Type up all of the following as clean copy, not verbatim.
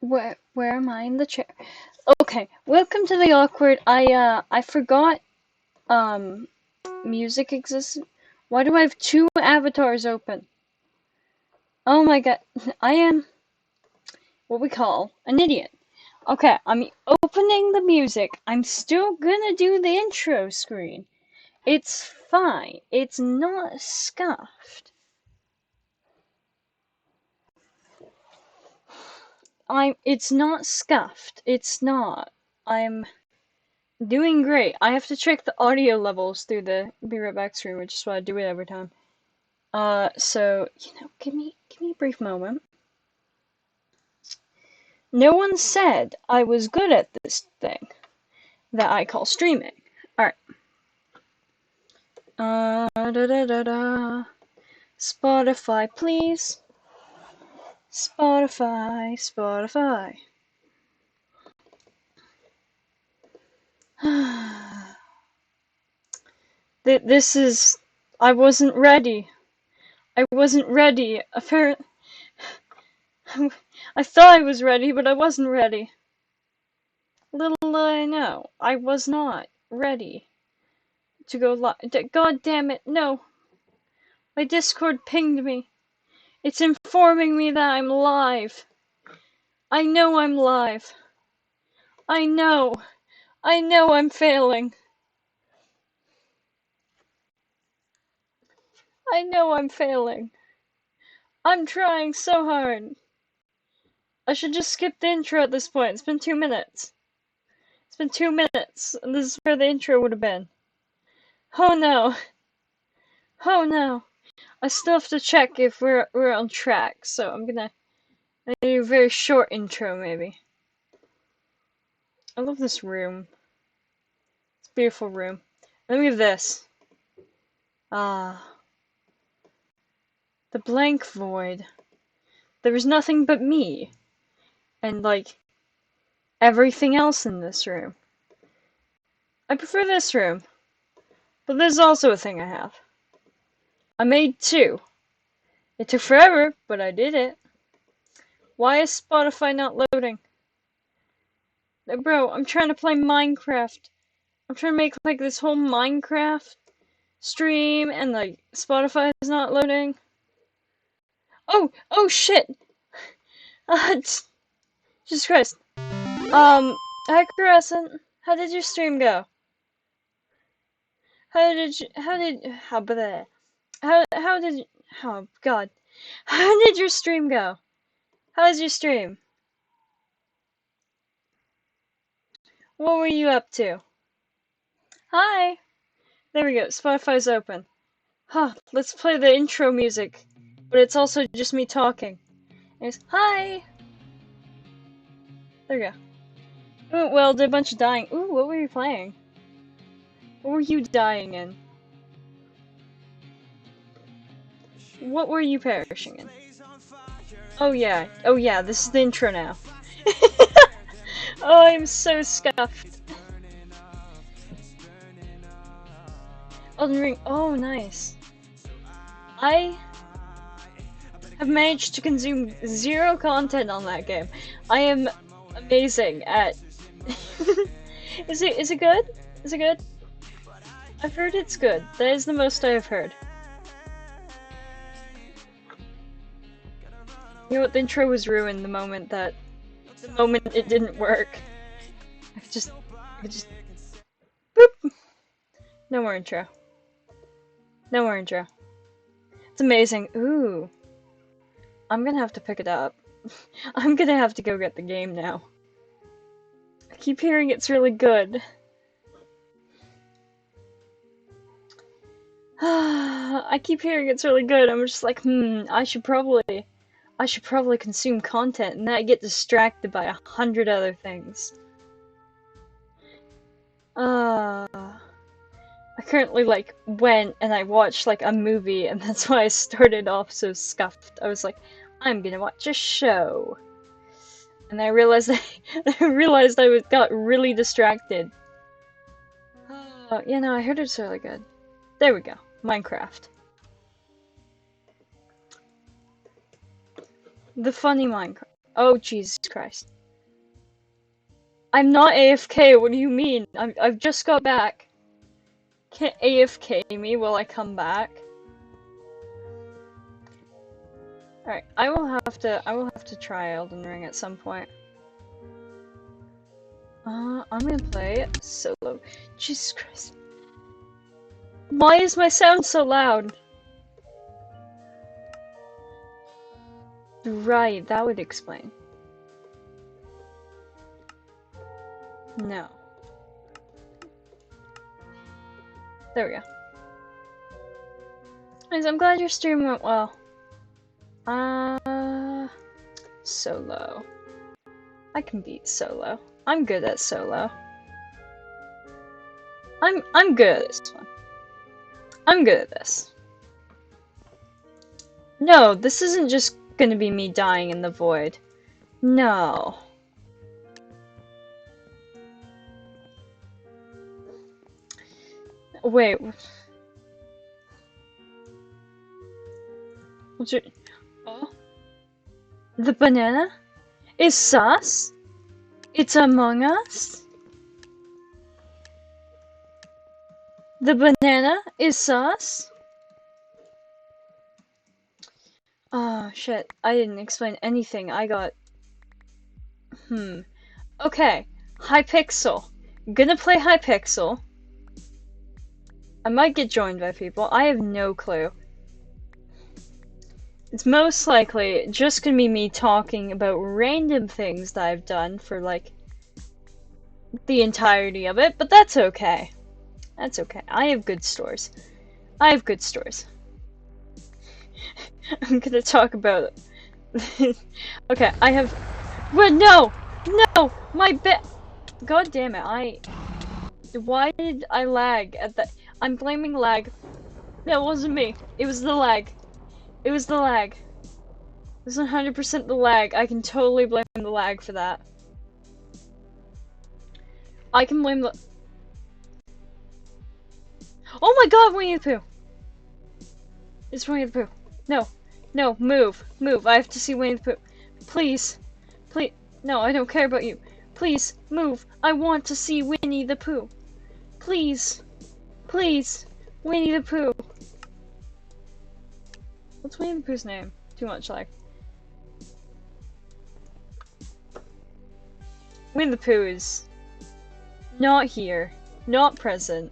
Where am I in the chair? Okay, welcome to the awkward. I forgot um music exists. Why do I have two avatars open? Oh my god, I am what we call an idiot. Okay, I'm opening the music. I'm still gonna do the intro screen. It's fine. It's not scuffed. It's not scuffed. It's not. I'm doing great. I have to check the audio levels through the Be Right Back screen, which is why I do it every time. So, give me a brief moment. No one said I was good at this thing that I call streaming. Alright. Da da da da. Spotify, please. Spotify. This is. I wasn't ready. Apparently. I thought I was ready, but I wasn't ready. Little did I know, I was not ready to go live. God damn it, no. My Discord pinged me. It's informing me that I'm live. I know I'm live. I know I'm failing. I know I'm failing. I'm trying so hard. I should just skip the intro at this point. It's been 2 minutes. It's been 2 minutes, and this is where the intro would have been. Oh no. Oh no. I still have to check if we're on track, so I'm gonna do a very short intro, maybe. I love this room. It's a beautiful room. Let me have this. Ah. The blank void. There was nothing but me. And, like, everything else in this room. I prefer this room. But there's also a thing I have. I made two. It took forever, but I did it. Why is Spotify not loading? Bro, I'm trying to play Minecraft. I'm trying to make, like, this whole Minecraft stream, and, like, Spotify is not loading. Oh shit! Jesus Christ. Hi Crescent. How did your stream go? How did, oh god. How did your stream go? How was your stream? What were you up to? Hi! There we go, Spotify's open. Huh, let's play the intro music. But it's also just me talking. It's, hi! There we go. Ooh, well, did a bunch of dying. Ooh, what were you playing? What were you dying in? What were you perishing in? Oh yeah, this is the intro now. Oh, I'm so scuffed. Elden Ring, oh nice. I have managed to consume 0 content on that game. I am amazing at... Is it good? Is it good? I've heard it's good. That is the most I have heard. You know what, the intro was ruined the moment it didn't work. I could just boop! No more intro. No more intro. It's amazing. Ooh. I'm gonna have to pick it up. I'm gonna have to go get the game now. I keep hearing it's really good. I keep hearing it's really good. I'm just like, I should probably consume content and not get distracted by 100 other things. I currently, like, went and I watched, like, a movie, and that's why I started off so scuffed. I was like, I'm gonna watch a show. And I realized I got really distracted. Yeah, no, I heard it's really good. There we go. Minecraft. The funny Minecraft. Oh, Jesus Christ. I'm not AFK, what do you mean? I've just got back. Can't AFK me while I come back. Alright, I will have to try Elden Ring at some point. I'm gonna play solo. Jesus Christ. Why is my sound so loud? Right, that would explain. No. There we go. Anyways, I'm glad your stream went well. Solo. I can beat solo. I'm good at solo. I'm good at this one. I'm good at this. No, this isn't just gonna be me dying in the void. No. Wait. What's your... Oh? The banana? Is sus? It's Among Us? The banana is sus? Oh, shit. I didn't explain anything. I got... Okay. Hypickle. Gonna play Hypickle. I might get joined by people. I have no clue. It's most likely just gonna be me talking about random things that I've done for, like, the entirety of it, but that's okay. That's okay. I have good stories. I have good stories. I'm gonna talk about it. Okay, I have... Well, no! No! My bed... God damn it, Why did I lag at that? I'm blaming lag. That wasn't me. It was the lag. It was the lag. It was 100% the lag. I can totally blame the lag for that. I can blame the... Oh my god, Winnie the Pooh! It's Winnie the Pooh. No. No, move. Move. I have to see Winnie the Pooh. Please. Please. No, I don't care about you. Please, move. I want to see Winnie the Pooh. Please. Please. Winnie the Pooh. What's Winnie the Pooh's name? Too much lag. Winnie the Pooh is not here. Not present.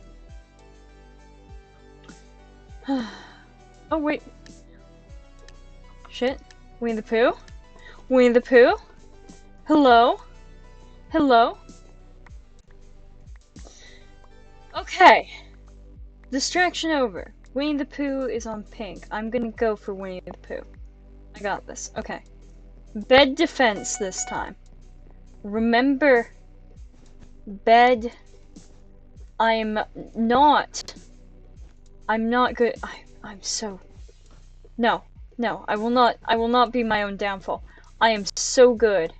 Oh, wait. Shit. Winnie the Pooh? Winnie the Pooh? Hello? Hello? Okay. Distraction over. Winnie the Pooh is on pink. I'm gonna go for Winnie the Pooh. I got this. Okay. Bed defense this time. Remember, bed. I'm not good. I'm so... No. No, I will not be my own downfall. I am so good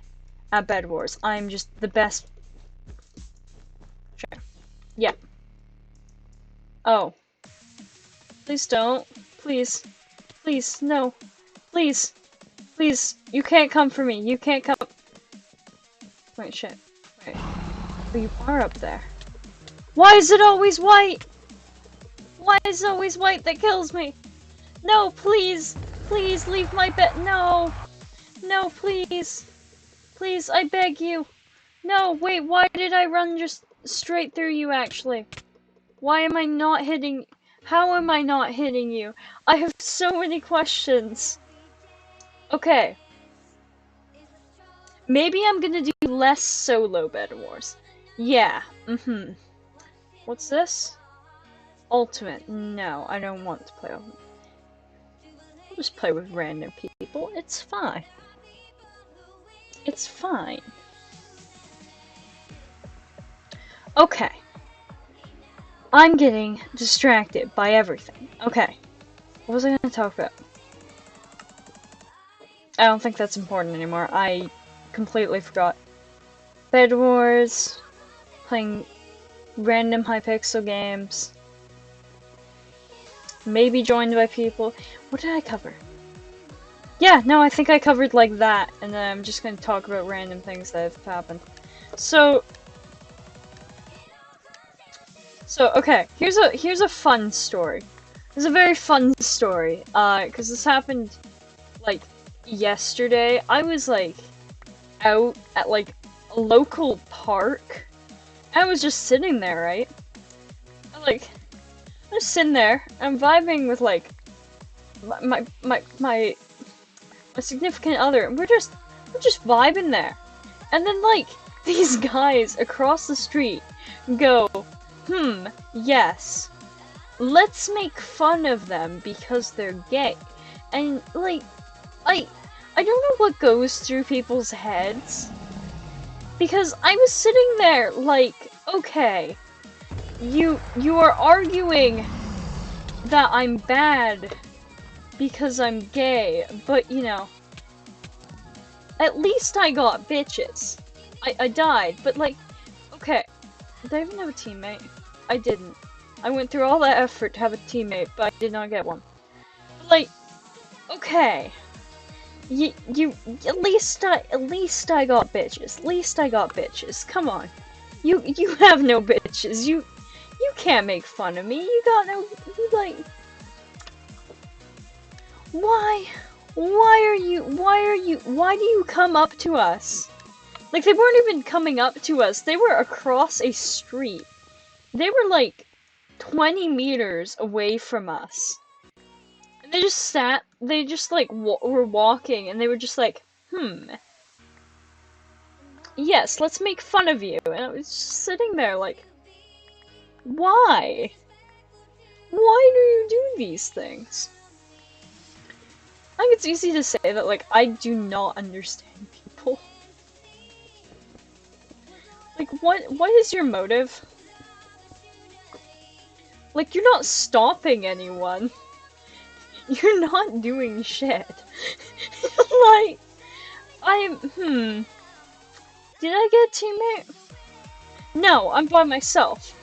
at Bed Wars. I am just the best. Sure. Yeah. Oh. Please don't. Please. Please, no. Please. Please. You can't come for me. You can't come. Wait, shit. Wait. Oh, you are up there. Why is it always white? Why is it always white that kills me? No, please. Please leave my bed. No. No, please. Please, I beg you. No, wait, why did I run just straight through you, actually? Why am I not hitting... How am I not hitting you? I have so many questions. Okay. Maybe I'm gonna do less solo Bed Wars. Yeah, What's this? Ultimate. No, I don't want to play Ultimate. I'll just play with random people. It's fine. It's fine. Okay. I'm getting distracted by everything. Okay. What was I gonna talk about? I don't think that's important anymore. I completely forgot. Bed Wars. Playing random Hypixel games. Maybe joined by people. What did I cover? Yeah, no, I think I covered like that, and then I'm just gonna talk about random things that have happened. So okay, here's a fun story. It's a very fun story. Cause this happened like yesterday. I was like out at like a local park. I was just sitting there, right? I'm just sitting there. I'm vibing with like my significant other, and we're just vibing there. And then like these guys across the street go, yes, let's make fun of them because they're gay. And like I don't know what goes through people's heads, because I was sitting there like, okay, you are arguing that I'm bad because I'm gay, but you know, at least I got bitches. I died, but like, okay, did I even have a teammate? I didn't. I went through all that effort to have a teammate, but I did not get one. But like, okay, you at least I got bitches. At least I got bitches. Come on, you have no bitches. You can't make fun of me. You got no, you like. Why do you come up to us? Like, they weren't even coming up to us, they were across a street. They were like 20 meters away from us. And they just like were walking, and they were just like, yes, let's make fun of you. And I was just sitting there like, why? Why do you do these things? I think it's easy to say that, like, I do not understand people. Like, what is your motive? Like, you're not stopping anyone. You're not doing shit. Like, did I get a teammate? No, I'm by myself.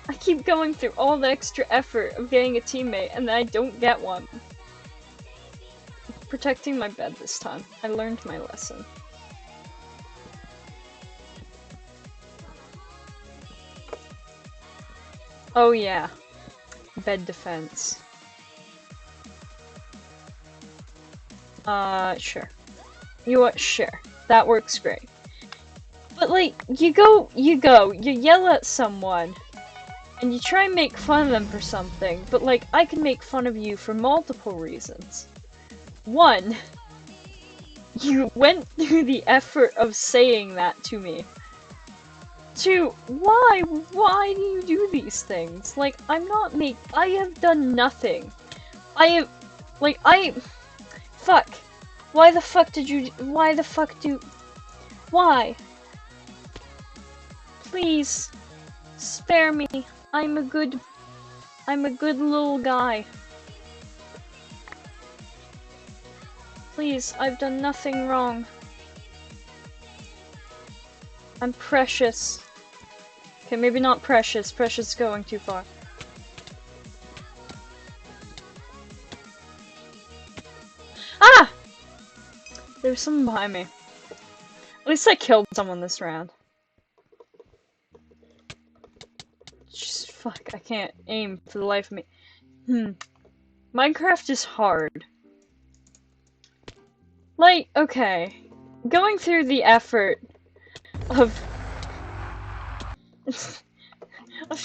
I keep going through all the extra effort of getting a teammate, and then I don't get one. Protecting my bed this time. I learned my lesson. Oh yeah. Bed defense. Sure. You know what? Sure. That works great. But like, you yell at someone, and you try and make fun of them for something, but like, I can make fun of you for multiple reasons. One, you went through the effort of saying that to me. Two, why do you do these things? Like, I have done nothing. Fuck. Why? Please, spare me. I'm a good little guy. Please, I've done nothing wrong. I'm precious. Okay, maybe not precious. Precious is going too far. Ah! There was someone behind me. At least I killed someone this round. Just fuck, I can't aim for the life of me. Minecraft is hard. Like, okay. Going through the effort of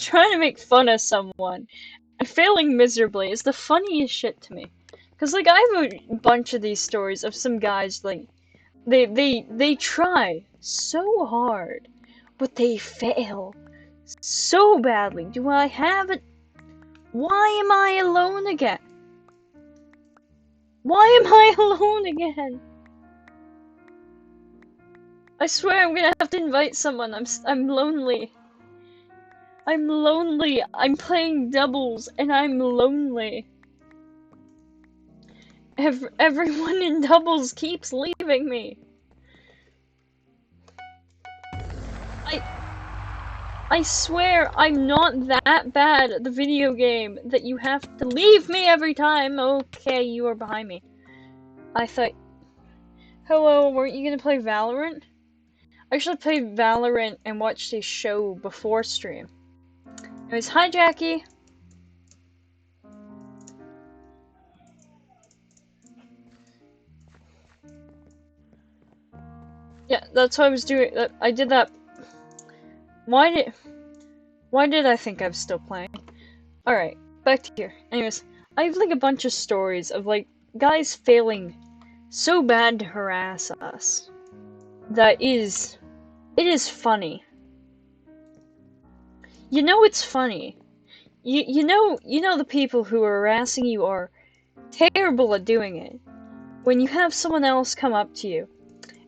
trying to make fun of someone and failing miserably is the funniest shit to me. Cause like, I have a bunch of these stories of some guys, like, they try so hard, but they fail so badly. Do I have it? Why am I alone again? Why am I alone again? I swear I'm gonna have to invite someone. I'm lonely. I'm lonely. I'm playing doubles and I'm lonely. Everyone in doubles keeps leaving me. I swear I'm not that bad at the video game that you have to leave me every time. Okay, you are behind me. I thought... Hello, weren't you gonna play Valorant? I actually played Valorant and watched a show before stream. Anyways, hi Jackie! Yeah, that's what I was doing. I did that. Why did I think I was still playing? Alright, back to here. Anyways, I have like a bunch of stories of like guys failing so bad to harass us. It is funny. You know it's funny. You know the people who are harassing you are terrible at doing it. When you have someone else come up to you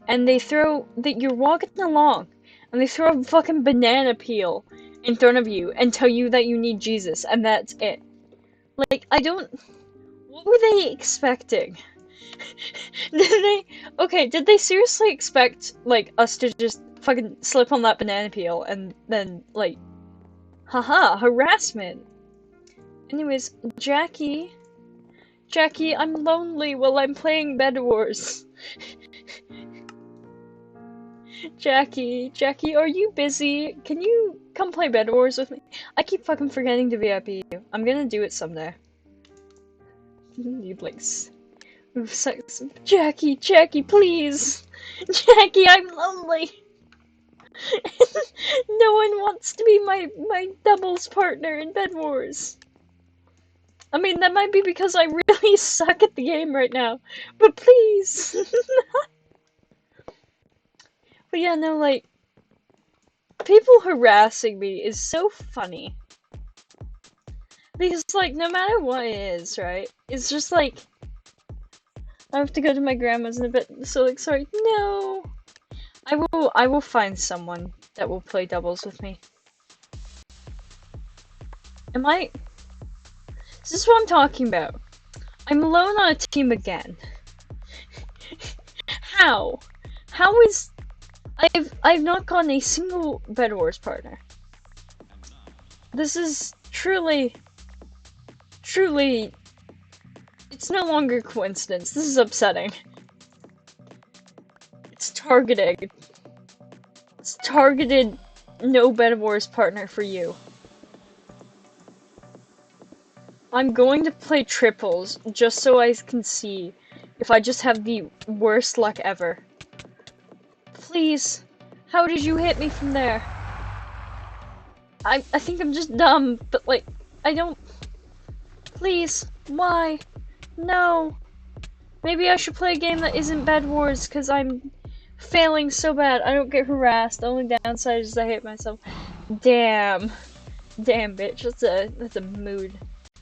and they throw that you're walking along and they throw a fucking banana peel in front of you and tell you that you need Jesus and that's it. Like, what were they expecting? Did they seriously expect, like, us to just fucking slip on that banana peel and then, like, haha, harassment? Anyways, Jackie, I'm lonely while I'm playing Bed Wars. Jackie, are you busy? Can you come play Bed Wars with me? I keep fucking forgetting to VIP you. I'm gonna do it someday. Need like sex. Jackie, please! Jackie, I'm lonely! No one wants to be my doubles partner in Bed Wars. I mean, that might be because I really suck at the game right now, but please! But yeah, no, like, people harassing me is so funny. Because, like, no matter what it is, right? It's just like, I have to go to my grandma's in a bit, so like, sorry, no! I will find someone that will play doubles with me. This is what I'm talking about. I'm alone on a team again. How? How is... I've not gotten a single Bed Wars partner. This is truly... It's no longer coincidence. This is upsetting. It's targeted. It's targeted no Bed Wars partner for you. I'm going to play triples just so I can see if I just have the worst luck ever. Please, how did you hit me from there? I think I'm just dumb, but like, I don't... Please, why? No. Maybe I should play a game that isn't Bed Wars, because I'm failing so bad. I don't get harassed. The only downside is I hate myself. Damn. Damn, bitch. That's a mood.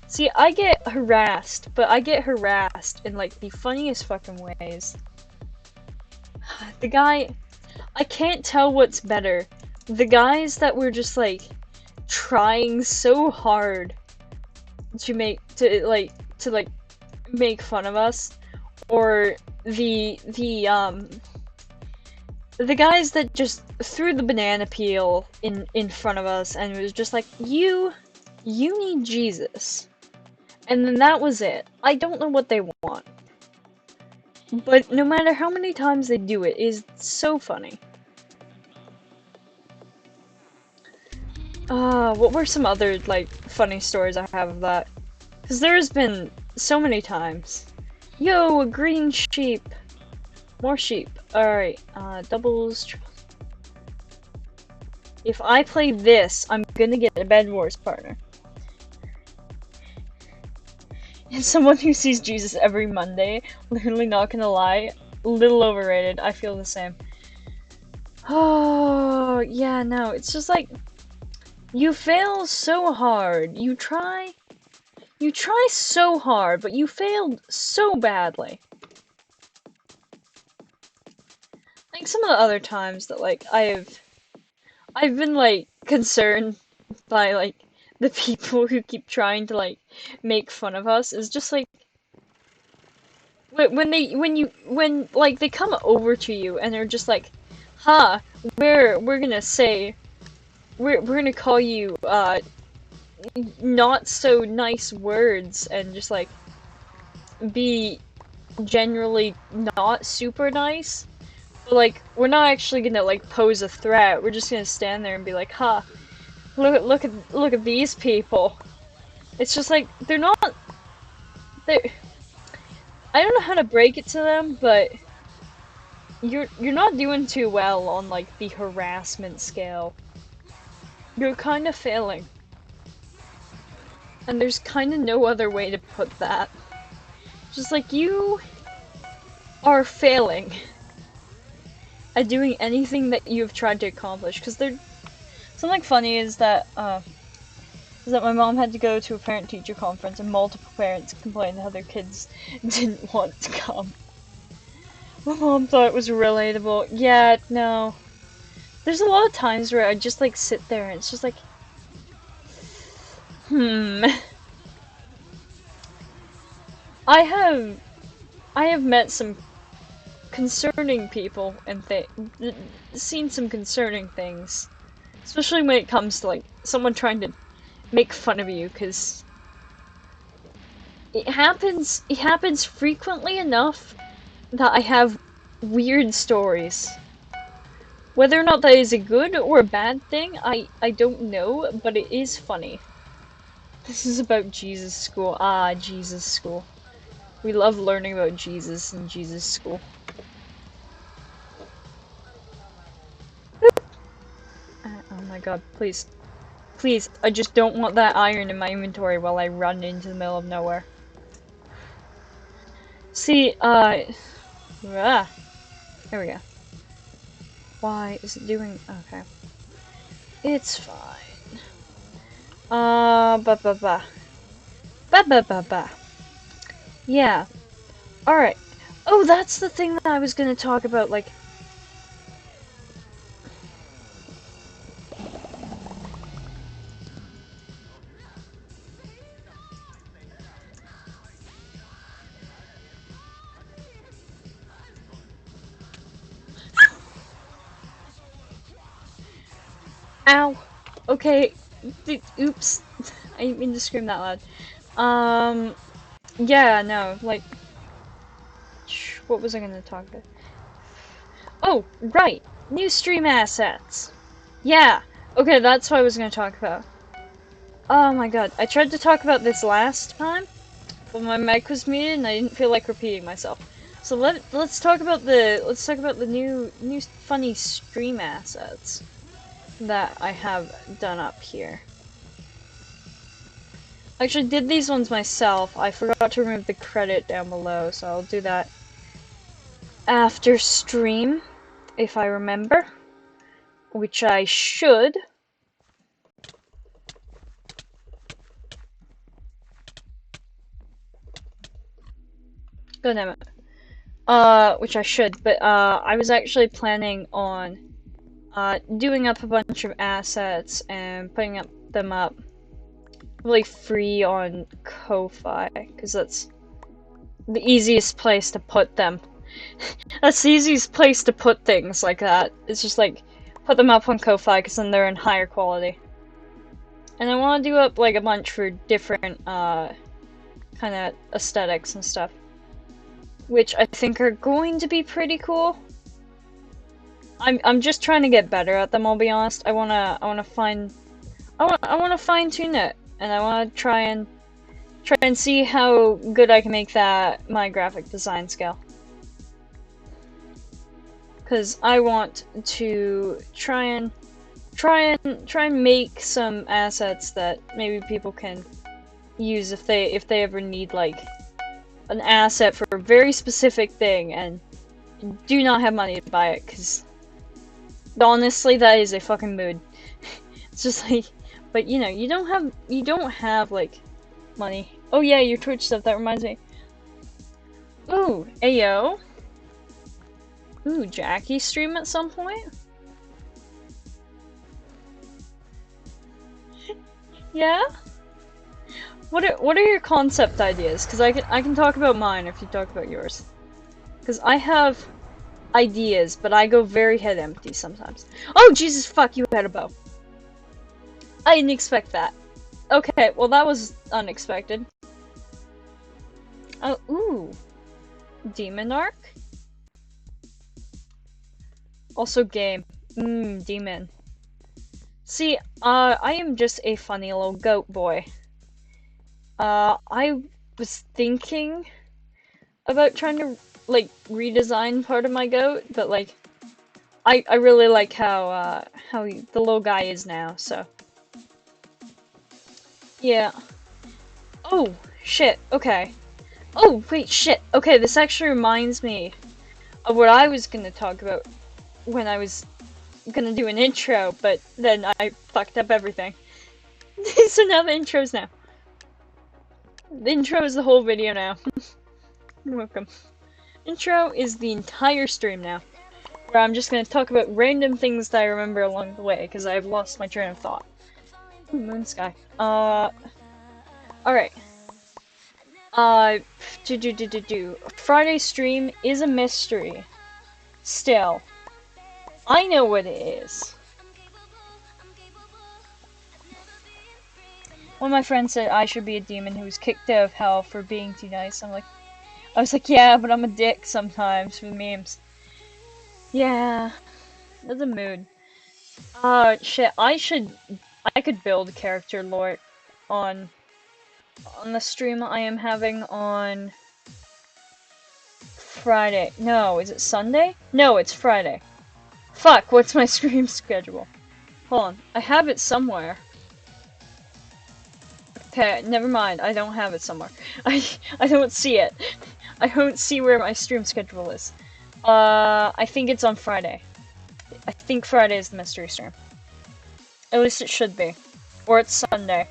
See, I get harassed, but I get harassed in, like, the funniest fucking ways. The guy... I can't tell what's better. The guys that were just, like, trying so hard to make fun of us, or the guys that just threw the banana peel in front of us and it was just like, you need Jesus. And then that was it. I don't know what they want. But no matter how many times they do it is so funny. What were some other, like, funny stories I have of that? Because there's been so many times. Yo, a green sheep! More sheep. Alright, doubles, triples. If I play this, I'm gonna get a Bed Wars partner. And someone who sees Jesus every Monday, literally not gonna lie, a little overrated. I feel the same. Oh, yeah, no, it's just like, you fail so hard. You try so hard, but you failed so badly. Like, some of the other times that, like, I've been, like, concerned by, like, the people who keep trying to, like, make fun of us is just, like, when like, they come over to you and they're just like, we're gonna call you, not so nice words and just, like, be generally not super nice. But, like, we're not actually gonna, like, pose a threat. We're just gonna stand there and be like, huh, look at these people. It's just like, they're, I don't know how to break it to them, but you're not doing too well on, like, the harassment scale. You're kind of failing. And there's kind of no other way to put that. Just like, you are failing at doing anything that you've tried to accomplish. Because something funny is that my mom had to go to a parent-teacher conference and multiple parents complained how their kids didn't want to come. My mom thought it was relatable. Yeah, no. There's a lot of times where I just, like, sit there and it's just like, I have met some concerning people and seen some concerning things. Especially when it comes to, like, someone trying to make fun of you, because it happens frequently enough that I have weird stories. Whether or not that is a good or a bad thing, I don't know, but it is funny. This is about Jesus school. Ah, Jesus school. We love learning about Jesus in Jesus school. Oh my god, please. Please, I just don't want that iron in my inventory while I run into the middle of nowhere. See, there we go. Why is it doing... Okay. It's fine. Ba ba ba. Ba ba ba ba. Yeah. Alright. Oh, that's the thing that I was gonna talk about, like... Ow! Okay. Oops. I didn't mean to scream that loud. Yeah, no, like... What was I gonna talk about? Oh, right! New stream assets! Yeah! Okay, that's what I was gonna talk about. Oh my god, I tried to talk about this last time, but my mic was muted and I didn't feel like repeating myself. So let's talk about the new funny stream assets that I have done up here. I actually did these ones myself. I forgot to remove the credit down below, so I'll do that after stream, if I remember, which I should. God damn it. Which I should, but I was actually planning on doing up a bunch of assets and putting them up really free on Ko-Fi, because that's the easiest place to put them. That's the easiest place to put things like that. It's just like, put them up on Ko-Fi, because then they're in higher quality. And I want to do up like a bunch for different kind of aesthetics and stuff, which I think are going to be pretty cool. I'm just trying to get better at them, I'll be honest. I wanna fine tune it, and I wanna try and see how good I can make that my graphic design skill. Cause I want to try and make some assets that maybe people can use if they ever need like an asset for a very specific thing and do not have money to buy it, cause honestly that is a fucking mood. It's just like, but you know, you don't have like money. Oh yeah, your Twitch stuff, that reminds me. Ooh, Ayo. Ooh, Jackie stream at some point? Yeah? What are your concept ideas? Cause I can talk about mine if you talk about yours. Cause I have ideas, but I go very head empty sometimes. Oh Jesus fuck, you had a bow. I didn't expect that. Okay, well that was unexpected. Oh, ooh. Demon Arc? Also game. Demon. See, I am just a funny little goat boy. I was thinking about trying to, like, redesign part of my goat, but, like, I really like how the little guy is now, so. Yeah. Oh, shit, okay. Oh, wait, shit. Okay, this actually reminds me of what I was gonna talk about when I was gonna do an intro, but then I fucked up everything. So now the intro's now. The intro is the whole video now. You're welcome. Intro is the entire stream now, where I'm just gonna talk about random things that I remember along the way, because I've lost my train of thought. Ooh, moon sky. Alright. Friday stream is a mystery. Still. I know what it is. One of my friends said I should be a demon who was kicked out of hell for being too nice. I was like, yeah, but I'm a dick sometimes for memes. Yeah. That's a mood. Shit, I could build character lore on the stream I am having on Friday. No, is it Sunday? No, it's Friday. Fuck, what's my stream schedule? Hold on, I have it somewhere. Okay, never mind, I don't have it somewhere. I don't see it. I don't see where my stream schedule is. I think it's on Friday. I think Friday is the mystery stream. At least it should be. Or it's Sunday.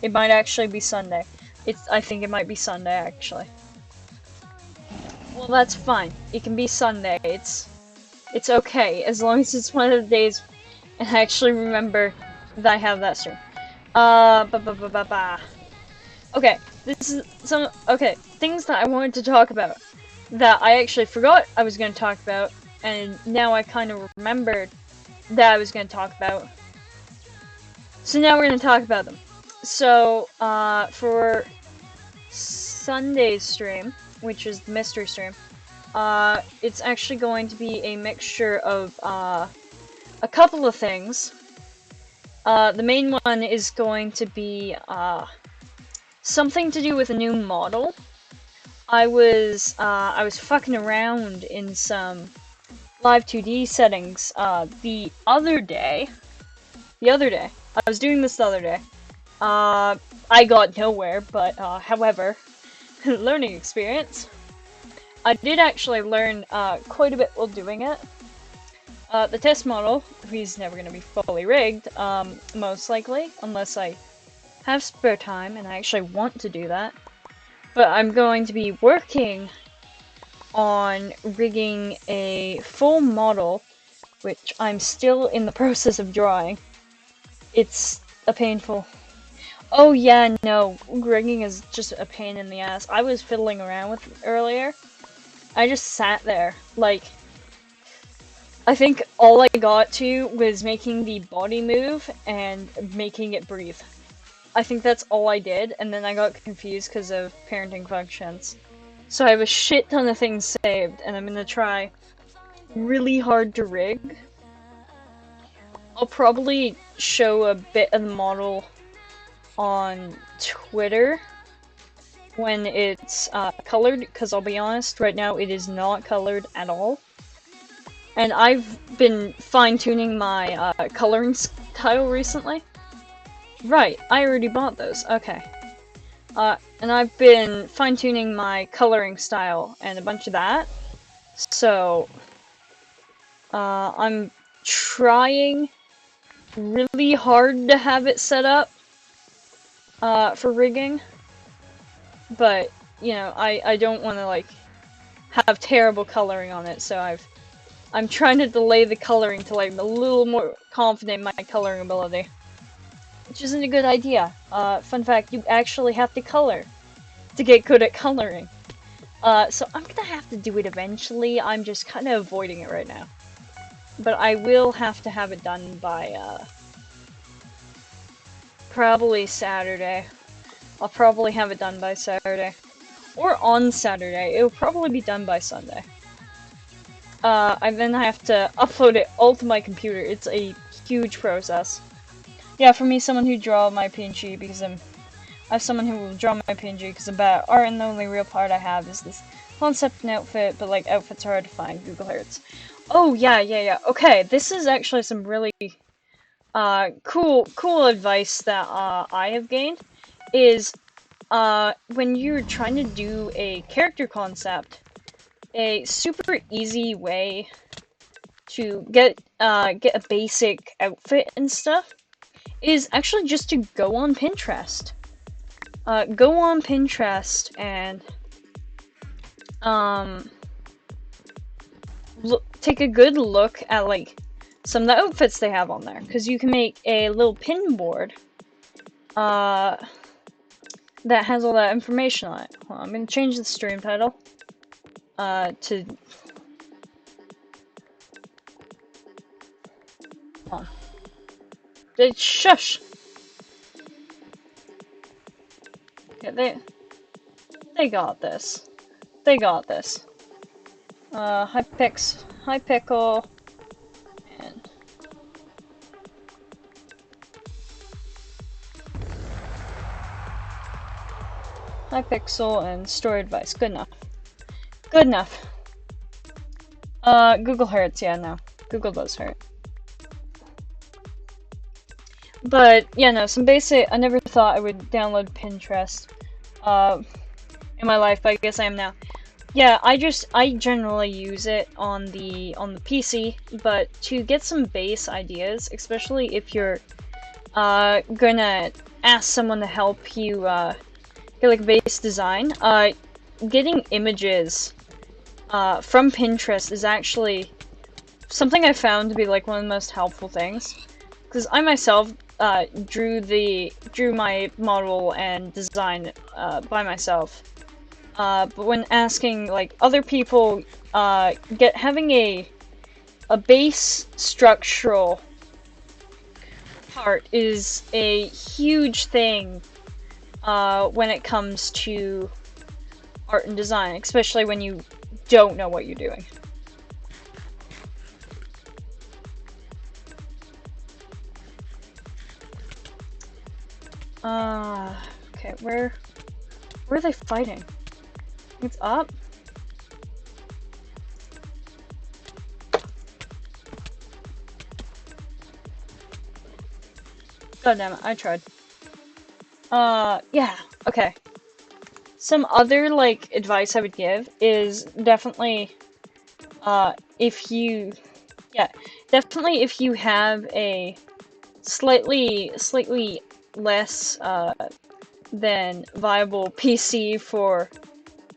It might actually be Sunday. I think it might be Sunday, actually. Well, that's fine. It can be Sunday. It's okay, as long as it's one of the days and I actually remember that I have that stream. Okay, this is things that I wanted to talk about that I actually forgot I was going to talk about, and now I kind of remembered that I was going to talk about. So now we're going to talk about them. So, for Sunday's stream, which is the mystery stream, it's actually going to be a mixture of, a couple of things. The main one is going to be, something to do with a new model. I was fucking around in some live 2D settings, the other day. I was doing this the other day. I got nowhere, but, however, learning experience. I did actually learn, quite a bit while doing it. The test model, he's never gonna be fully rigged, most likely, unless I have spare time and I actually want to do that. But I'm going to be working on rigging a full model, which I'm still in the process of drawing. It's a painful... Oh yeah, no, rigging is just a pain in the ass. I was fiddling around with it earlier. I just sat there, like... I think all I got to was making the body move and making it breathe. I think that's all I did, and then I got confused because of parenting functions. So I have a shit ton of things saved, and I'm gonna try really hard to rig. I'll probably show a bit of the model on Twitter when it's colored, because I'll be honest, right now it is not colored at all. And I've been fine-tuning my coloring style recently. Right, I already bought those, okay. And I've been fine-tuning my coloring style and a bunch of that. So, I'm trying really hard to have it set up for rigging. But, you know, I don't want to, like, have terrible coloring on it, so I'm trying to delay the coloring till I'm a little more confident in my coloring ability. Which isn't a good idea. Fun fact, you actually have to color to get good at coloring. So I'm gonna have to do it eventually, I'm just kind of avoiding it right now. But I will have to have it done by, probably Saturday. I'll probably have it done by Saturday. Or on Saturday. It'll probably be done by Sunday. then I have to upload it all to my computer. It's a huge process. Yeah, for me, someone who draw my PNG because I have someone who will draw my PNG because I'm bad at art, and the only real part I have is this concept and outfit, but like outfits are hard to find. Google Hurts. Oh yeah. Okay, this is actually some really cool advice that I have gained is when you're trying to do a character concept, a super easy way to get a basic outfit and stuff is actually just to go on Pinterest. Go on Pinterest and take a good look at like some of the outfits they have on there, because you can make a little pin board that has all that information on it. Well, I'm gonna change the stream title to shush. Okay, they got this. They got this. Hypickle, and Hypixel and store advice. Good enough. Good enough. Google hurts. Yeah, no. Google does hurt. But yeah, no. Some basic. I never thought I would download Pinterest. In my life, but I guess I am now. Yeah, I generally use it on the PC, but to get some base ideas, especially if you're gonna ask someone to help you get like base design, getting images from Pinterest is actually something I found to be like one of the most helpful things, because I myself drew my model and design by myself. But when asking like other people, having a base structural part is a huge thing when it comes to art and design, especially when you don't know what you're doing. Okay, where are they fighting? It's up. God damn it, I tried. Yeah, okay. Some other, like, advice I would give is definitely, if you have a slightly less, than viable PC for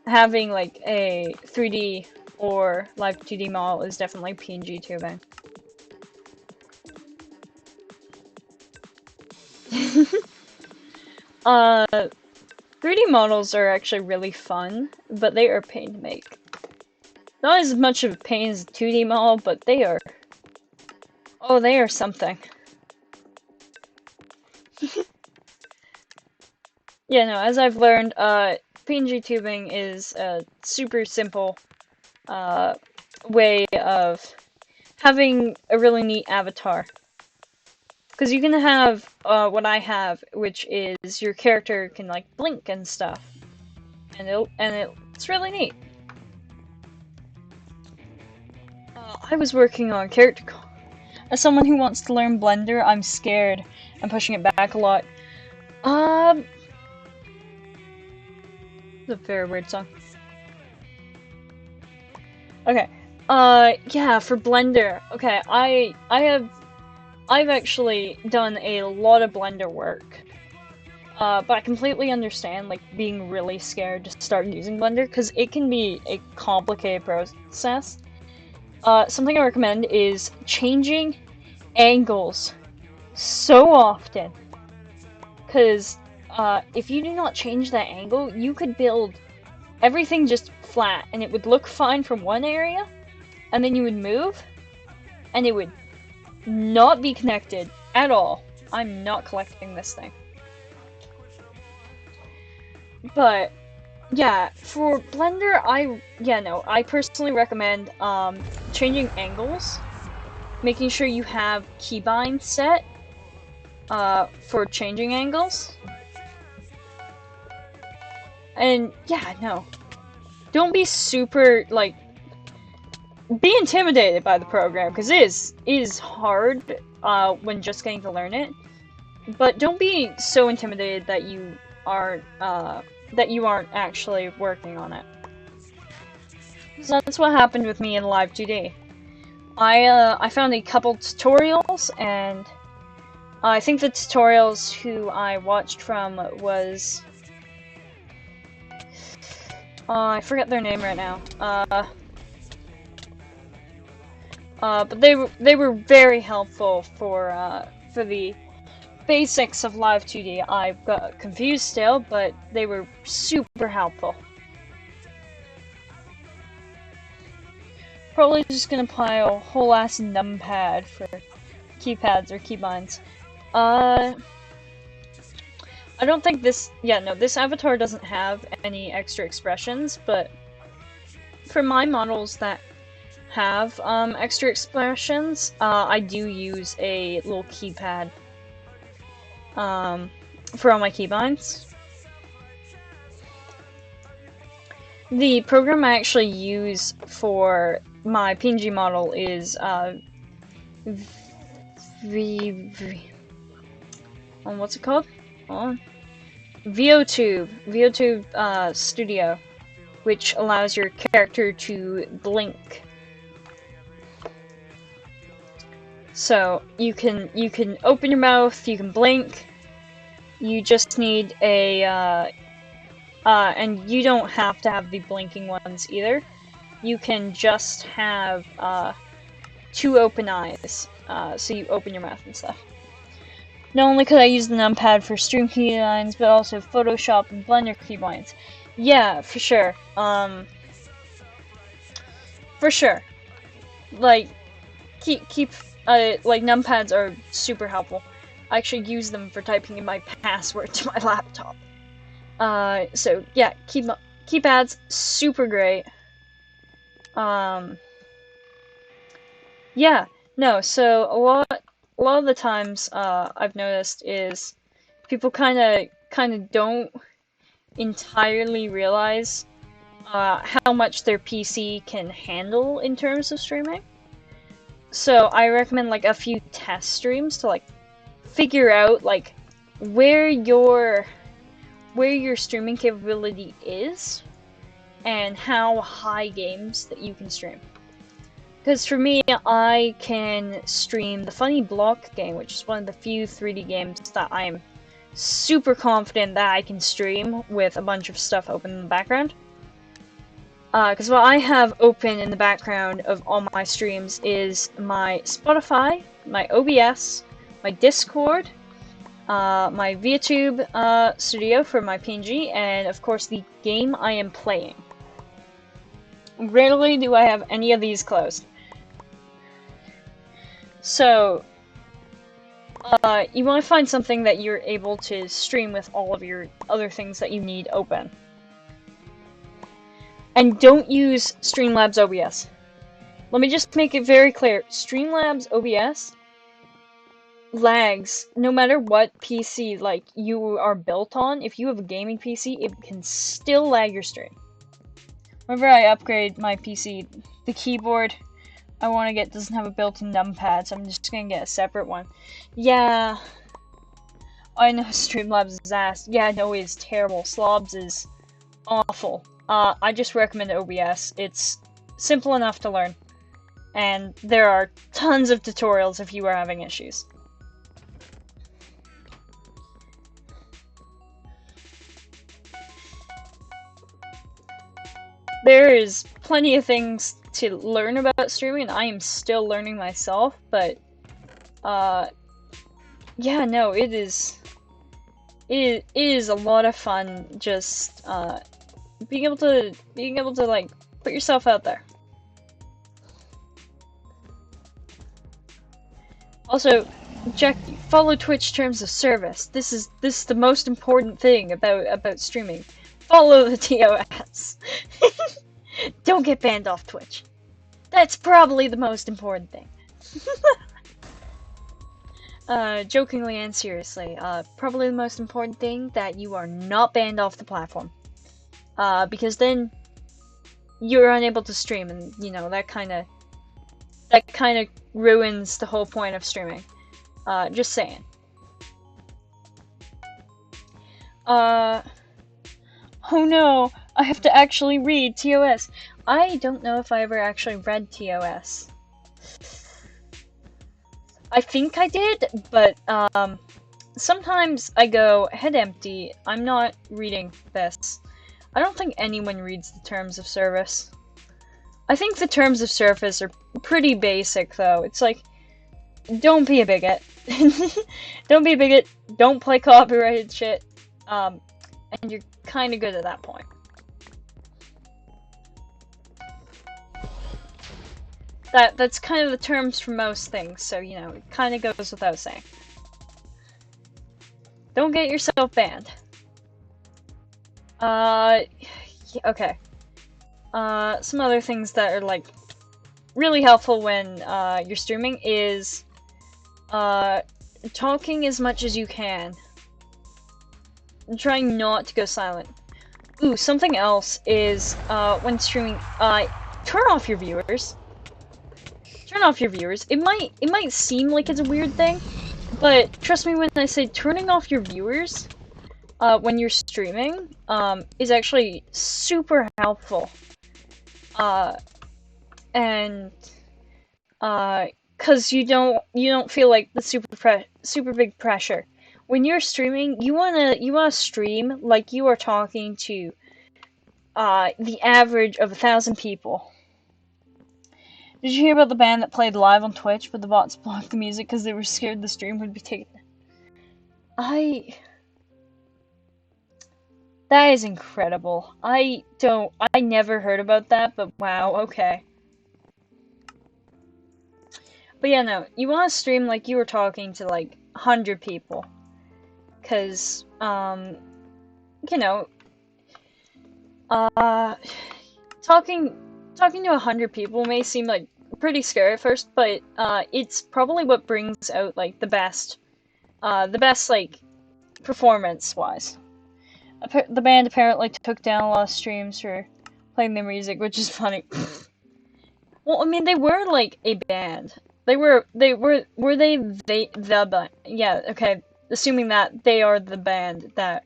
having like a 3D or live 2D model, is definitely PNG tubing. 3D models are actually really fun, but they are a pain to make. Not as much of a pain as a 2D model, but they are something. Yeah, no, as I've learned, PNG tubing is a super simple way of having a really neat avatar. Because you can have what I have, which is your character can like blink and stuff, and it's really neat. I was working on character. As someone who wants to learn Blender, I'm scared. I'm pushing it back a lot. It's a very weird song. Okay. Yeah, for Blender. Okay, I've actually done a lot of Blender work. But I completely understand, like, being really scared to start using Blender, because it can be a complicated process. Something I recommend is changing angles so often. Because, if you do not change that angle, you could build everything just flat, and it would look fine from one area, and then you would move, and it would not be connected at all. I'm not collecting this thing. But yeah, for Blender, I personally recommend changing angles, making sure you have keybind set for changing angles. And yeah, no. Don't be super, like, be intimidated by the program, because it is hard when just getting to learn it. But don't be so intimidated that you aren't actually working on it. So that's what happened with me in Live 2D. I found a couple tutorials, and I think the tutorials who I watched from was I forget their name right now. But they were very helpful for the basics of Live 2D. I got confused still, but they were super helpful. Probably just gonna apply a whole ass numpad for keypads or keybinds. I don't think this, this avatar doesn't have any extra expressions, but for my models that have extra expressions, I do use a little keypad for all my keybinds. The program I actually use for my PNG model is what's it called? VOTube Studio, which allows your character to blink. So you can open your mouth, you can blink. You just need a and you don't have to have the blinking ones either. You can just have 2 open eyes, so you open your mouth and stuff. Not only could I use the numpad for stream keybinds, but also Photoshop and Blender keybinds. Yeah, for sure. For sure. Like, like numpads are super helpful. I actually use them for typing in my password to my laptop. So yeah, keypads super great. Yeah, no. So a lot of the times I've noticed is people kind of don't entirely realize how much their PC can handle in terms of streaming. So I recommend like a few test streams to like figure out like where your streaming capability is and how high games that you can stream. Because for me, I can stream the Funny Block game, which is one of the few 3D games that I'm super confident that I can stream with a bunch of stuff open in the background. Because what I have open in the background of all my streams is my Spotify, my OBS, my Discord, my ViaTube Studio for my PNG, and of course the game I am playing. Rarely do I have any of these closed. So, you want to find something that you're able to stream with all of your other things that you need open. And don't use Streamlabs OBS. Let me just make it very clear. Streamlabs OBS lags no matter what PC like you are built on. If you have a gaming PC, it can still lag your stream. Whenever I upgrade my PC, the keyboard I want to get doesn't have a built-in numpad, so I'm just gonna get a separate one. Yeah, I know Streamlabs is ass. Yeah, no, it's terrible. Slobs is awful. I just recommend OBS. It's simple enough to learn, and there are tons of tutorials if you are having issues. There is plenty of things to learn about streaming, and I am still learning myself, but yeah, no, it is a lot of fun just being able to like put yourself out there. Also, follow Twitch terms of service. This is the most important thing about streaming. Follow the TOS. Don't get banned off Twitch. That's probably the most important thing. Jokingly and seriously, probably the most important thing that you are not banned off the platform. Because then you're unable to stream, and you know that kind of ruins the whole point of streaming. Just saying. Oh no, I have to actually read TOS. I don't know if I ever actually read TOS. I think I did, but sometimes I go head empty. I'm not reading this. I don't think anyone reads the terms of service. I think the terms of service are pretty basic, though. It's like, don't be a bigot. Don't be a bigot. Don't play copyrighted shit. And you're kind of good at that point. That's kind of the terms for most things, so, you know, it kind of goes without saying. Don't get yourself banned. Okay. Some other things that are, like, really helpful when, you're streaming is, talking as much as you can. Trying not to go silent. Ooh, something else is, when streaming, turn off your viewers. Turn off your viewers. It might seem like it's a weird thing, but trust me when I say turning off your viewers, when you're streaming, is actually super helpful. And, cause you don't feel like the super big pressure. When you're streaming, you wanna stream like you are talking to, the average of 1,000 people. Did you hear about the band that played live on Twitch, but the bots blocked the music because they were scared the stream would be taken? That is incredible. I never heard about that, but wow, okay. But yeah, no, you want to stream like you were talking to, like, 100 people. Because, you know, talking to 100 people may seem like pretty scary at first, but it's probably what brings out like the best like performance-wise. The band apparently took down a lot of streams for playing their music, which is funny. Well, I mean, they were like a band. Were they the band? Yeah, okay. Assuming that they are the band that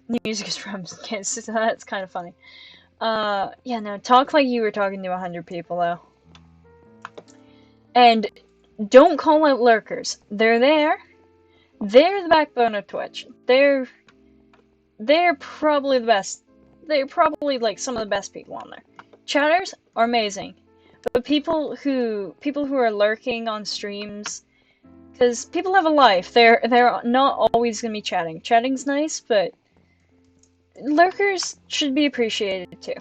the music is from, okay, so that's kind of funny. Yeah, no, talk like you were talking to 100 people, though. And don't call out lurkers. They're there. They're the backbone of Twitch. They're probably the best. They're probably, like, some of the best people on there. Chatters are amazing. But people who are lurking on streams, because people have a life. They're not always gonna be chatting. Chatting's nice, but lurkers should be appreciated too.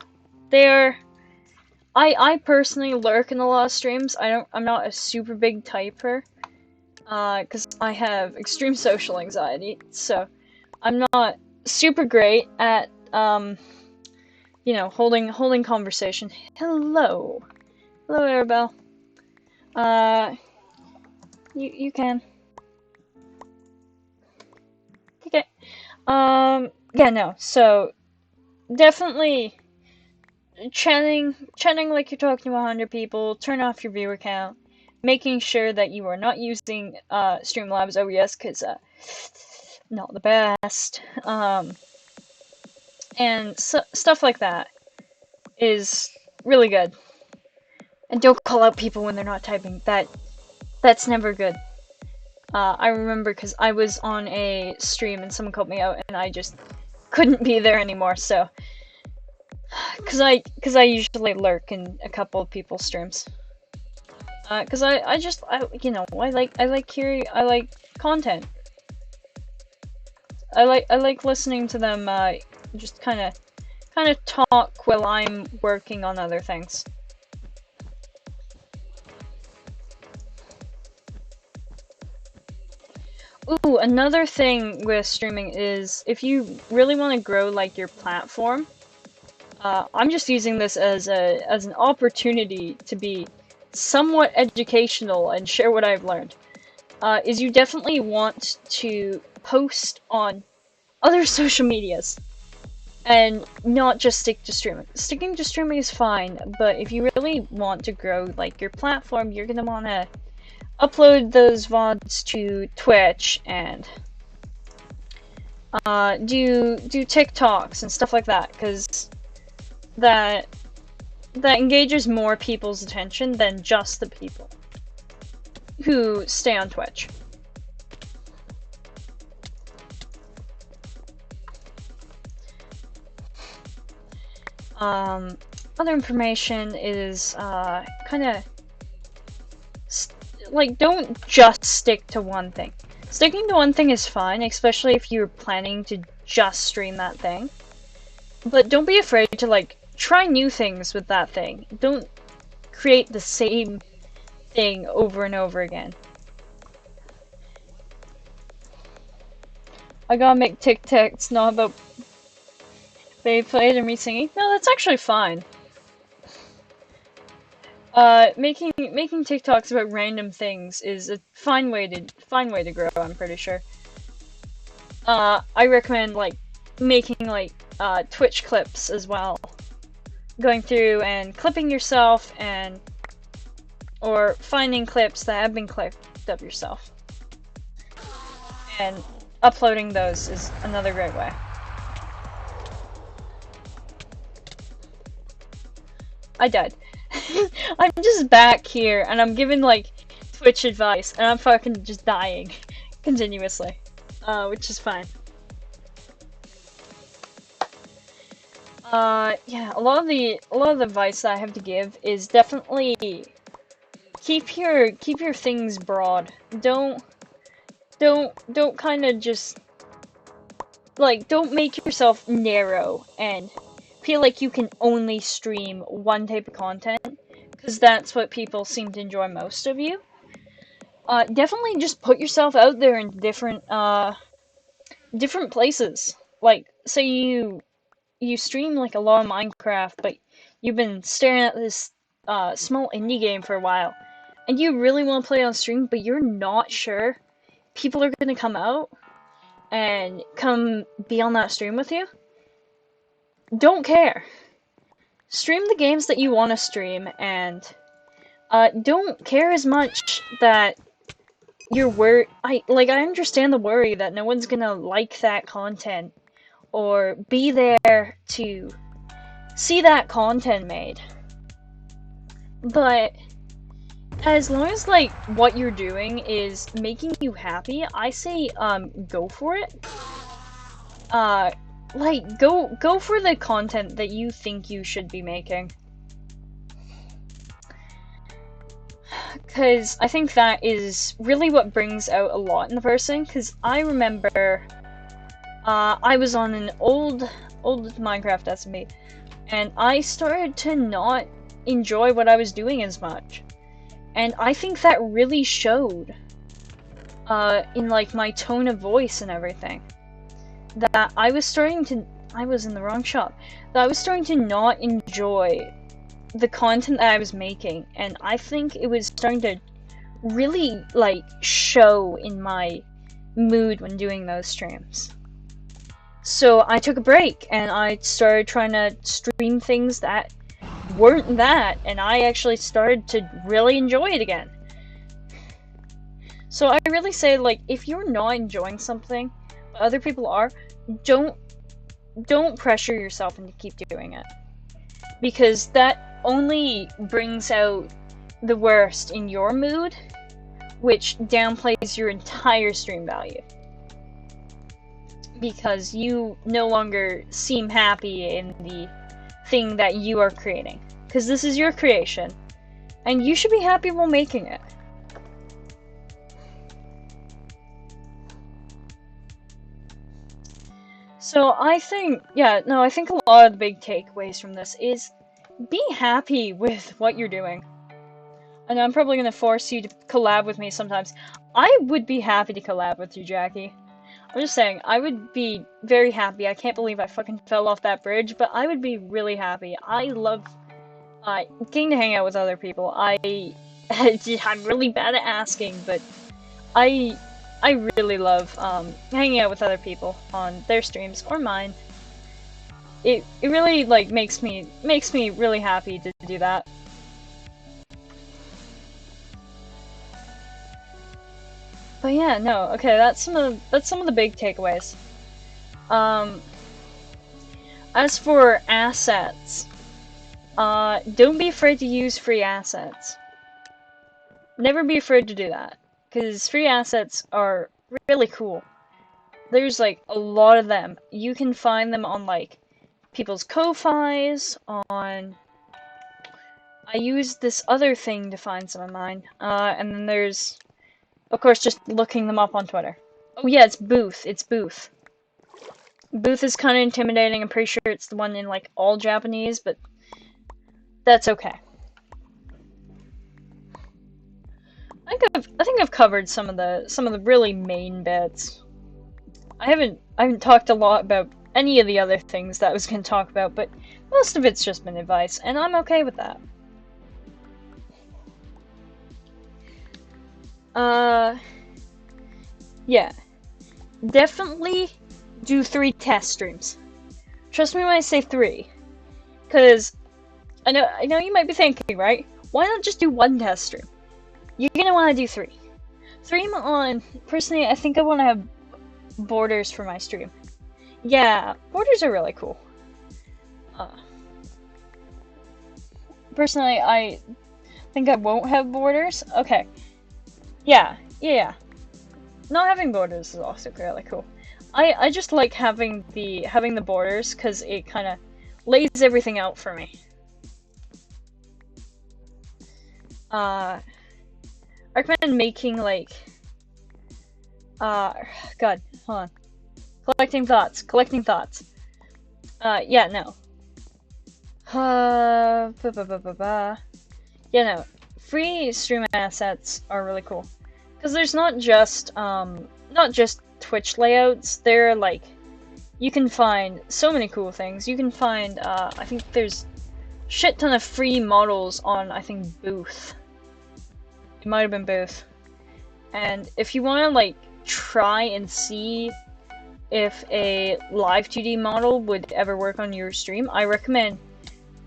I personally lurk in a lot of streams. I'm not a super big typer, because I have extreme social anxiety, so I'm not super great at, you know, holding conversation. Hello, Arabelle. You can. Okay. Yeah, no. So definitely chatting like you're talking to 100 people. Turn off your viewer count. Making sure that you are not using Streamlabs OBS, because not the best. And stuff like that is really good. And don't call out people when they're not typing. That's never good. I remember because I was on a stream and someone called me out and I just couldn't be there anymore, so. Because I usually lurk in a couple of people's streams. Because I like content. I like listening to them, just kind of talk while I'm working on other things. Ooh, another thing with streaming is if you really want to grow like your platform, I'm just using this as an opportunity to be somewhat educational and share what I've learned. Is you definitely want to post on other social medias and not just stick to streaming. Sticking to streaming is fine, but if you really want to grow like your platform, you're gonna want to upload those VODs to Twitch and do TikToks and stuff like that, because that engages more people's attention than just the people who stay on Twitch. Other information is kind of like, don't just stick to one thing. Sticking to one thing is fine, especially if you're planning to just stream that thing. But don't be afraid to like try new things with that thing. Don't create the same thing over and over again. I gotta make TikToks not about Beyblade and me singing. No, that's actually fine. Making TikToks about random things is a fine way to grow, I'm pretty sure. I recommend like making like Twitch clips as well. Going through and clipping yourself or finding clips that have been clipped of yourself. And uploading those is another great way. I died. I'm just back here and I'm giving like Twitch advice and I'm fucking just dying continuously. Which is fine. Yeah, a lot of the advice that I have to give is definitely keep your things broad. Don't kind of just like, don't make yourself narrow and feel like you can only stream one type of content, because that's what people seem to enjoy most of you. Definitely just put yourself out there in different places. Like, say you stream like a lot of Minecraft, but you've been staring at this small indie game for a while, and you really want to play on stream, but you're not sure people are going to come out and come be on that stream with you. Don't care. Stream the games that you want to stream, and don't care as much that you're worried. I understand the worry that no one's gonna like that content or be there to see that content made. But as long as like what you're doing is making you happy, I say go for it. Like go for the content that you think you should be making. Because I think that is really what brings out a lot in the person. Because I remember I was on an old Minecraft SMB, and I started to not enjoy what I was doing as much. And I think that really showed in like my tone of voice and everything. That I was in the wrong shop. That I was starting to not enjoy the content that I was making, and I think it was starting to really like show in my mood when doing those streams. So I took a break and I started trying to stream things that weren't that, and I actually started to really enjoy it again. So I really say, like, if you're not enjoying something but other people are, don't pressure yourself into keep doing it, because that only brings out the worst in your mood, which downplays your entire stream value, because you no longer seem happy in the thing that you are creating, because this is your creation and you should be happy while making it. So I think, I think a lot of the big takeaways from this is be happy with what you're doing. I know I'm probably gonna force you to collab with me sometimes. I would be happy to collab with you, Jackie. I'm just saying, I would be very happy. I can't believe I fucking fell off that bridge, but I would be really happy. I love getting to hang out with other people. I'm really bad at asking, but I really love hanging out with other people on their streams or mine. It really like makes me really happy to do that. But yeah, no, okay, that's some of the big takeaways. As for assets, don't be afraid to use free assets. Never be afraid to do that, because free assets are really cool. There's like a lot of them. You can find them on like people's Ko-Fis, on... I used this other thing to find some of mine, and then there's, of course, just looking them up on Twitter. Oh yeah, it's Booth. It's Booth. Booth is kind of intimidating. I'm pretty sure it's the one in like all Japanese, but that's okay. I think I've covered some of the really main bits. I haven't talked a lot about any of the other things that I was going to talk about, but most of it's just been advice, and I'm okay with that. Yeah. Definitely do 3 test streams. Trust me when I say 3. Because I know you might be thinking, right? Why not just do 1 test stream? You're gonna want to do 3. 3 on... Personally, I think I want to have borders for my stream. Yeah, borders are really cool. Personally, I think I won't have borders. Okay. Yeah. Not having borders is also really cool. I just like having the borders because it kind of lays everything out for me. I recommend making like God, hold on. Collecting thoughts. Yeah, no. Yeah, no. Free stream assets are really cool. Because there's not just Twitch layouts, they're like, you can find so many cool things. You can find, I think there's shit ton of free models on, I think, Booth. It might have been Booth. And if you want to, like, try and see if a live 2D model would ever work on your stream, I recommend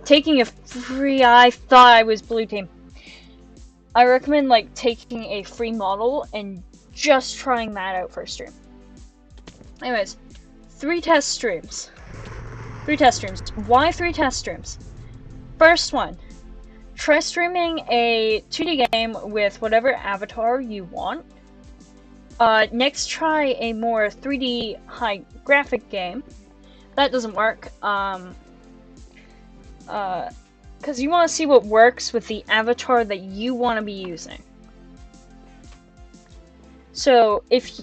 taking a free... I thought I was blue team. I recommend, like, taking a free model and just trying that out for a stream. Anyways, 3 test streams. 3 test streams. Why 3 test streams? First one, try streaming a 2D game with whatever avatar you want. Next, try a more 3D high graphic game. That doesn't work, because you want to see what works with the avatar that you want to be using. So if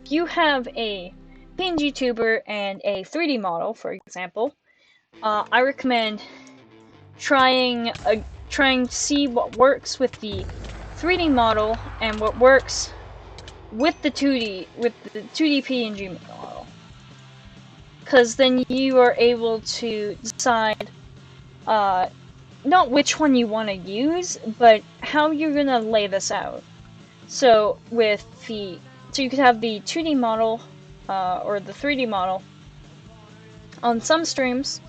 you have a pngtuber and a 3D model, for example, I recommend trying to see what works with the 3D model and what works with the 2D PNG model. Because then you are able to decide not which one you want to use, but how you're gonna lay this out. So you could have the 2D model or the 3D model on some streams.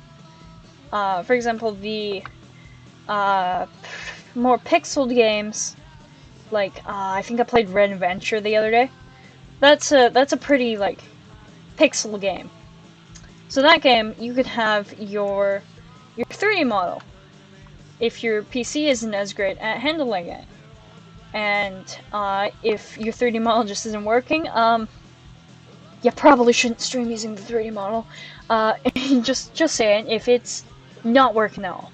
For example, the more pixeled games, like I think I played Red Adventure the other day. That's a pretty like pixel game. So that game you could have your 3D model if your PC isn't as great at handling it. And if your 3D model just isn't working, you probably shouldn't stream using the 3D model. Just saying, if it's not working at all.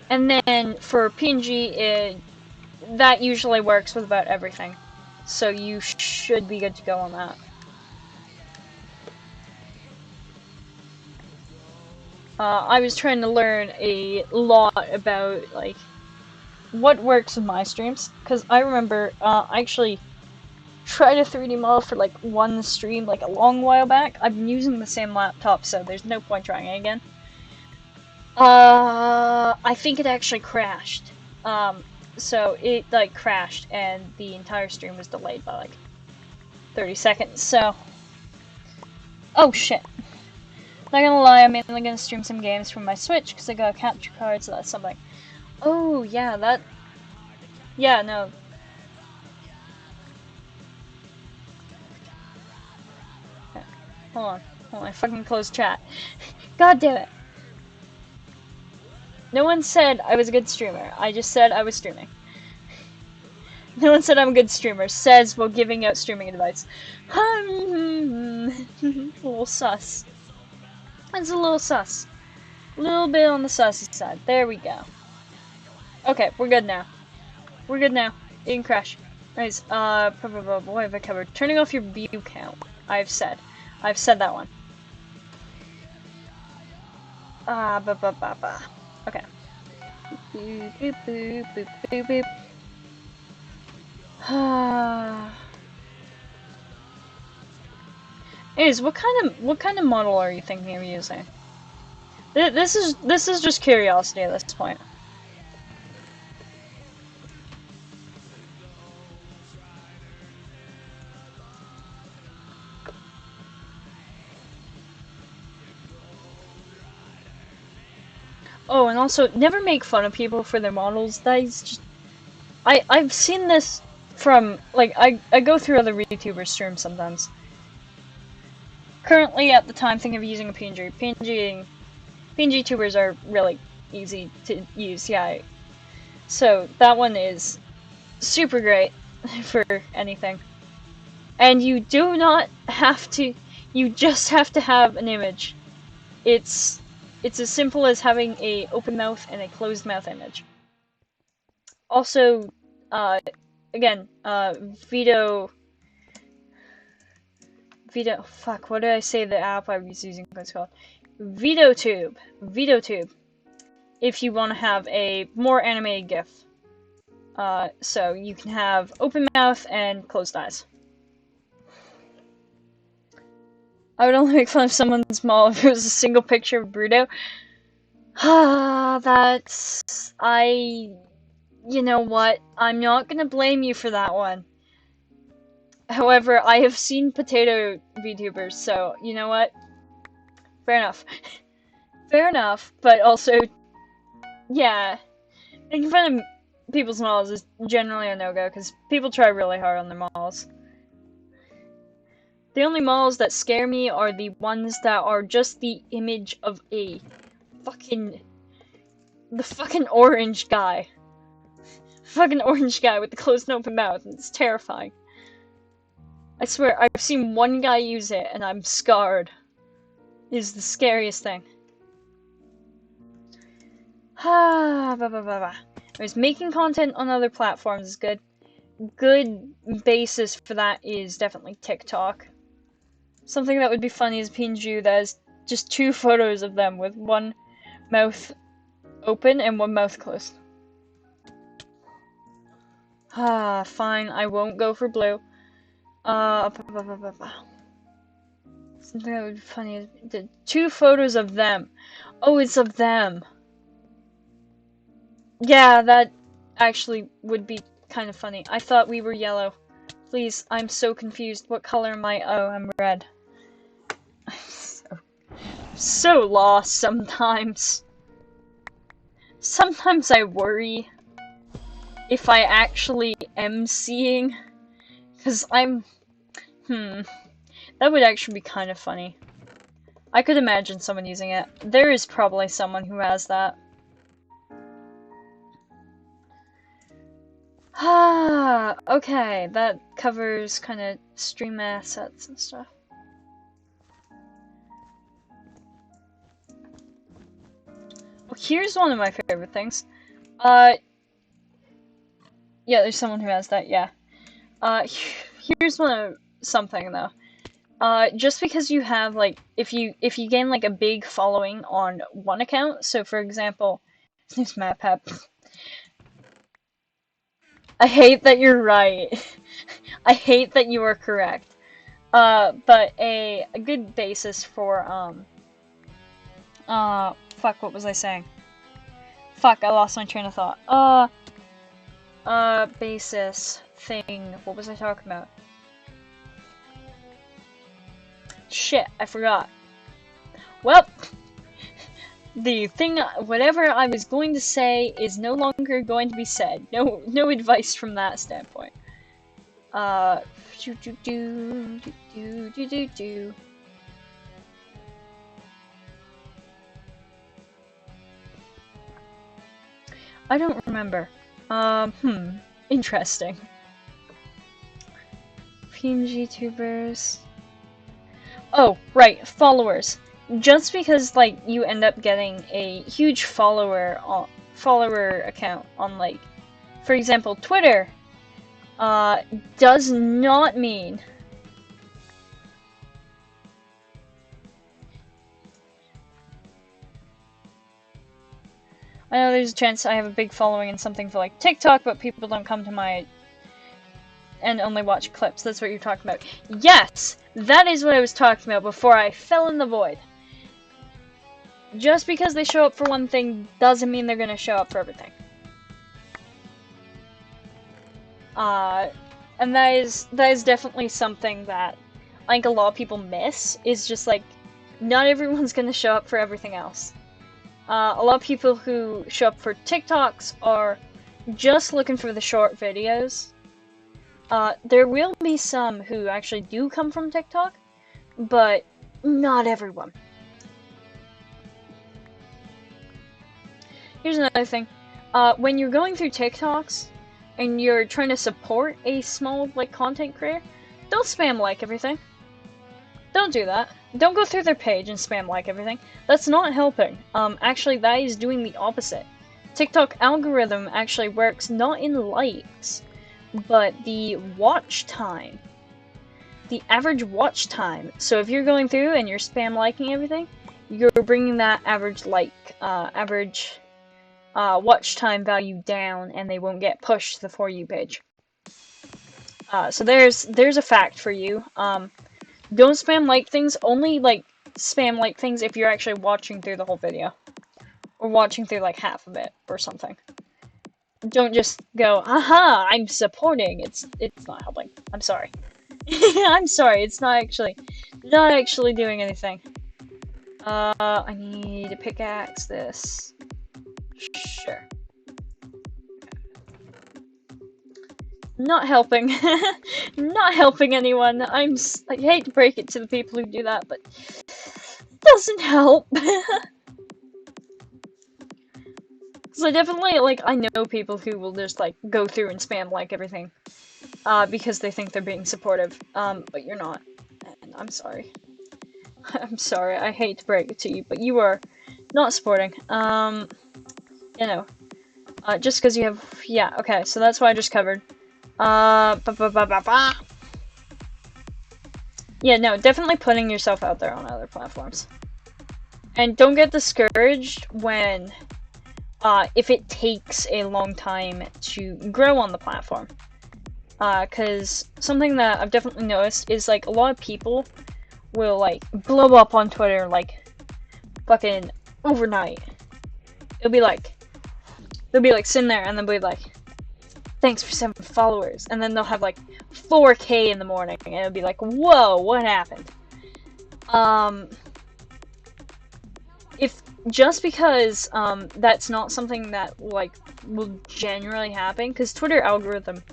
And then for PNG, that usually works with about everything. So you should be good to go on that. I was trying to learn a lot about, like, what works with my streams, because I remember, I actually tried a 3D model for, like, one stream, like, a long while back. I've been using the same laptop, so there's no point trying it again. I think it actually crashed. So it, like, crashed, and the entire stream was delayed by, like, 30 seconds, so... Oh, shit. Not gonna lie, I'm mainly gonna stream some games from my Switch, because I got a capture card, so that's something. Oh, yeah, that... Yeah, no. Okay. Hold on, I fucking closed chat. God damn it. No one said I was a good streamer, I just said I was streaming. No one said I'm a good streamer, says while giving out streaming advice. A little sus. It's a little sus. A little bit on the sussy side. There we go. Okay, we're good now. We're good now. It didn't crash. Nice. What have I covered? Turning off your view count. I've said that one. Okay. Boop, boop, boop, boop, boop, boop. Anyways, what kind of model are you thinking of using? This is just curiosity at this point. Oh, and also, never make fun of people for their models. That's just... I've seen this from, like, I go through other YouTubers' streams sometimes. Currently, at the time, thinking of using a PNG. PNG tubers are really easy to use, yeah. So, that one is super great for anything. And you do not have to, you just have to have an image. It's as simple as having a open mouth and a closed mouth image. Also, again, fuck, what did I say the app I was using was called? VideoTube. If you want to have a more animated GIF. So you can have open mouth and closed eyes. I would only make fun of someone's small if it was a single picture of Bruto. You know what? I'm not gonna blame you for that one. However, I have seen potato VTubers, so you know what? Fair enough. Fair enough, but also, yeah, making fun of people's models is generally a no-go, because people try really hard on their models. The only models that scare me are the ones that are just the image of the fucking orange guy. Fucking orange guy with the closed and open mouth, and it's terrifying. I swear, I've seen one guy use it, and I'm scarred. It is the scariest thing. Anyways, making content on other platforms is good. Good basis for that is definitely TikTok. Something that would be funny is PNG that has just 2 photos of them with one mouth open and one mouth closed. Fine, I won't go for blue. Something that would be funny is the 2 photos of them. Oh, it's of them. Yeah, that actually would be kind of funny. I thought we were yellow. Please, I'm so confused. What color am I? Oh, I'm red. I'm so lost sometimes. Sometimes I worry if I actually am seeing, because that would actually be kind of funny. I could imagine someone using it. There is probably someone who has that. Okay, that covers kind of stream assets and stuff. Well, here's one of my favorite things. Yeah, there's someone who has that, yeah. Here's something, though. Just because you have like if you gain like a big following on one account, so for example, this map app. I hate that you're right. I hate that you are correct. But a good basis for fuck, what was I saying? Fuck, I lost my train of thought. Basis thing. What was I talking about? Shit, I forgot. Well, the thing, whatever I was going to say is no longer going to be said. No advice from that standpoint. I don't remember. Interesting. pngtubers. Oh, right, followers. Just because like you end up getting a huge follower account on like, for example, Twitter, does not mean I know there's a chance I have a big following in something for like TikTok, but people don't come to my and only watch clips. That's what you're talking about. Yes, that is what I was talking about before I fell in the void. Just because they show up for one thing doesn't mean they're gonna show up for everything. And that is definitely something that I think a lot of people miss, is just like, not everyone's gonna show up for everything else. A lot of people who show up for TikToks are just looking for the short videos. There will be some who actually do come from TikTok, but not everyone. Here's another thing. When you're going through TikToks and you're trying to support a small like content creator, don't spam like everything. Don't do that. Don't go through their page and spam like everything. That's not helping. Actually, that is doing the opposite. TikTok algorithm actually works not in likes, but the watch time. The average watch time. So if you're going through and you're spam liking everything, you're bringing that average watch time value down, and they won't get pushed to the For You page. So there's a fact for you. Don't spam like things, only like spam like things if you're actually watching through the whole video. Or watching through like half of it or something. Don't just go, aha, I'm supporting. It's not helping. I'm sorry. I'm sorry, it's not actually doing anything. I need to pickaxe this. Sure. Not helping. Not helping anyone. I hate to break it to the people who do that, but doesn't help. So definitely, like, I know people who will just, like, go through and spam like everything, because they think they're being supportive, but you're not, and I'm sorry. I'm sorry, I hate to break it to you, but you are not supporting, you know, just because you have, yeah, okay, so that's what I just covered. Yeah, no, definitely putting yourself out there on other platforms. And don't get discouraged when, if it takes a long time to grow on the platform. Cause something that I've definitely noticed is, like, a lot of people will, like, blow up on Twitter, like, fucking overnight. They'll be like, sitting there, and they'll be like, thanks for 7 followers, and then they'll have like 4K in the morning, and it'll be like, whoa, what happened? If just because that's not something that like will generally happen, because Twitter algorithm,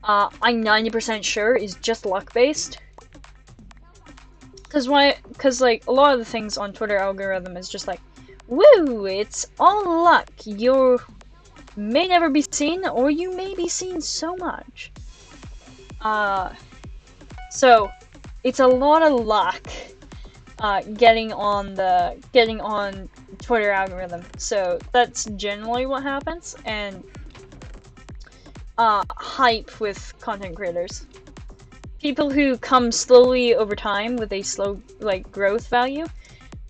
I'm 90% sure is just luck based. Because like a lot of the things on Twitter algorithm is just like, woo, it's all luck. You may never be seen, or you may be seen so much. So it's a lot of luck getting on Twitter algorithm. So that's generally what happens, and hype with content creators. people who come slowly over time with a slow, like, growth value,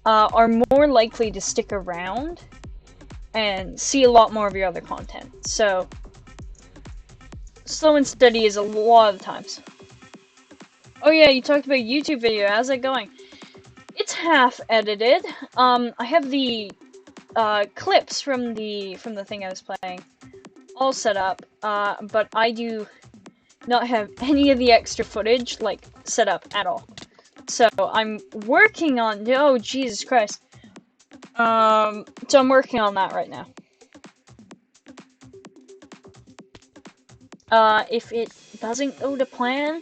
are more likely to stick around and see a lot more of your other content. So, slow and steady is a lot of the times. Oh yeah, you talked about YouTube video. How's it going? It's half edited. I have the clips from the thing I was playing all set up, but I do not have any of the extra footage, like, set up at all. So I'm working on, oh Jesus Christ. So I'm working on that right now. If it doesn't go to plan,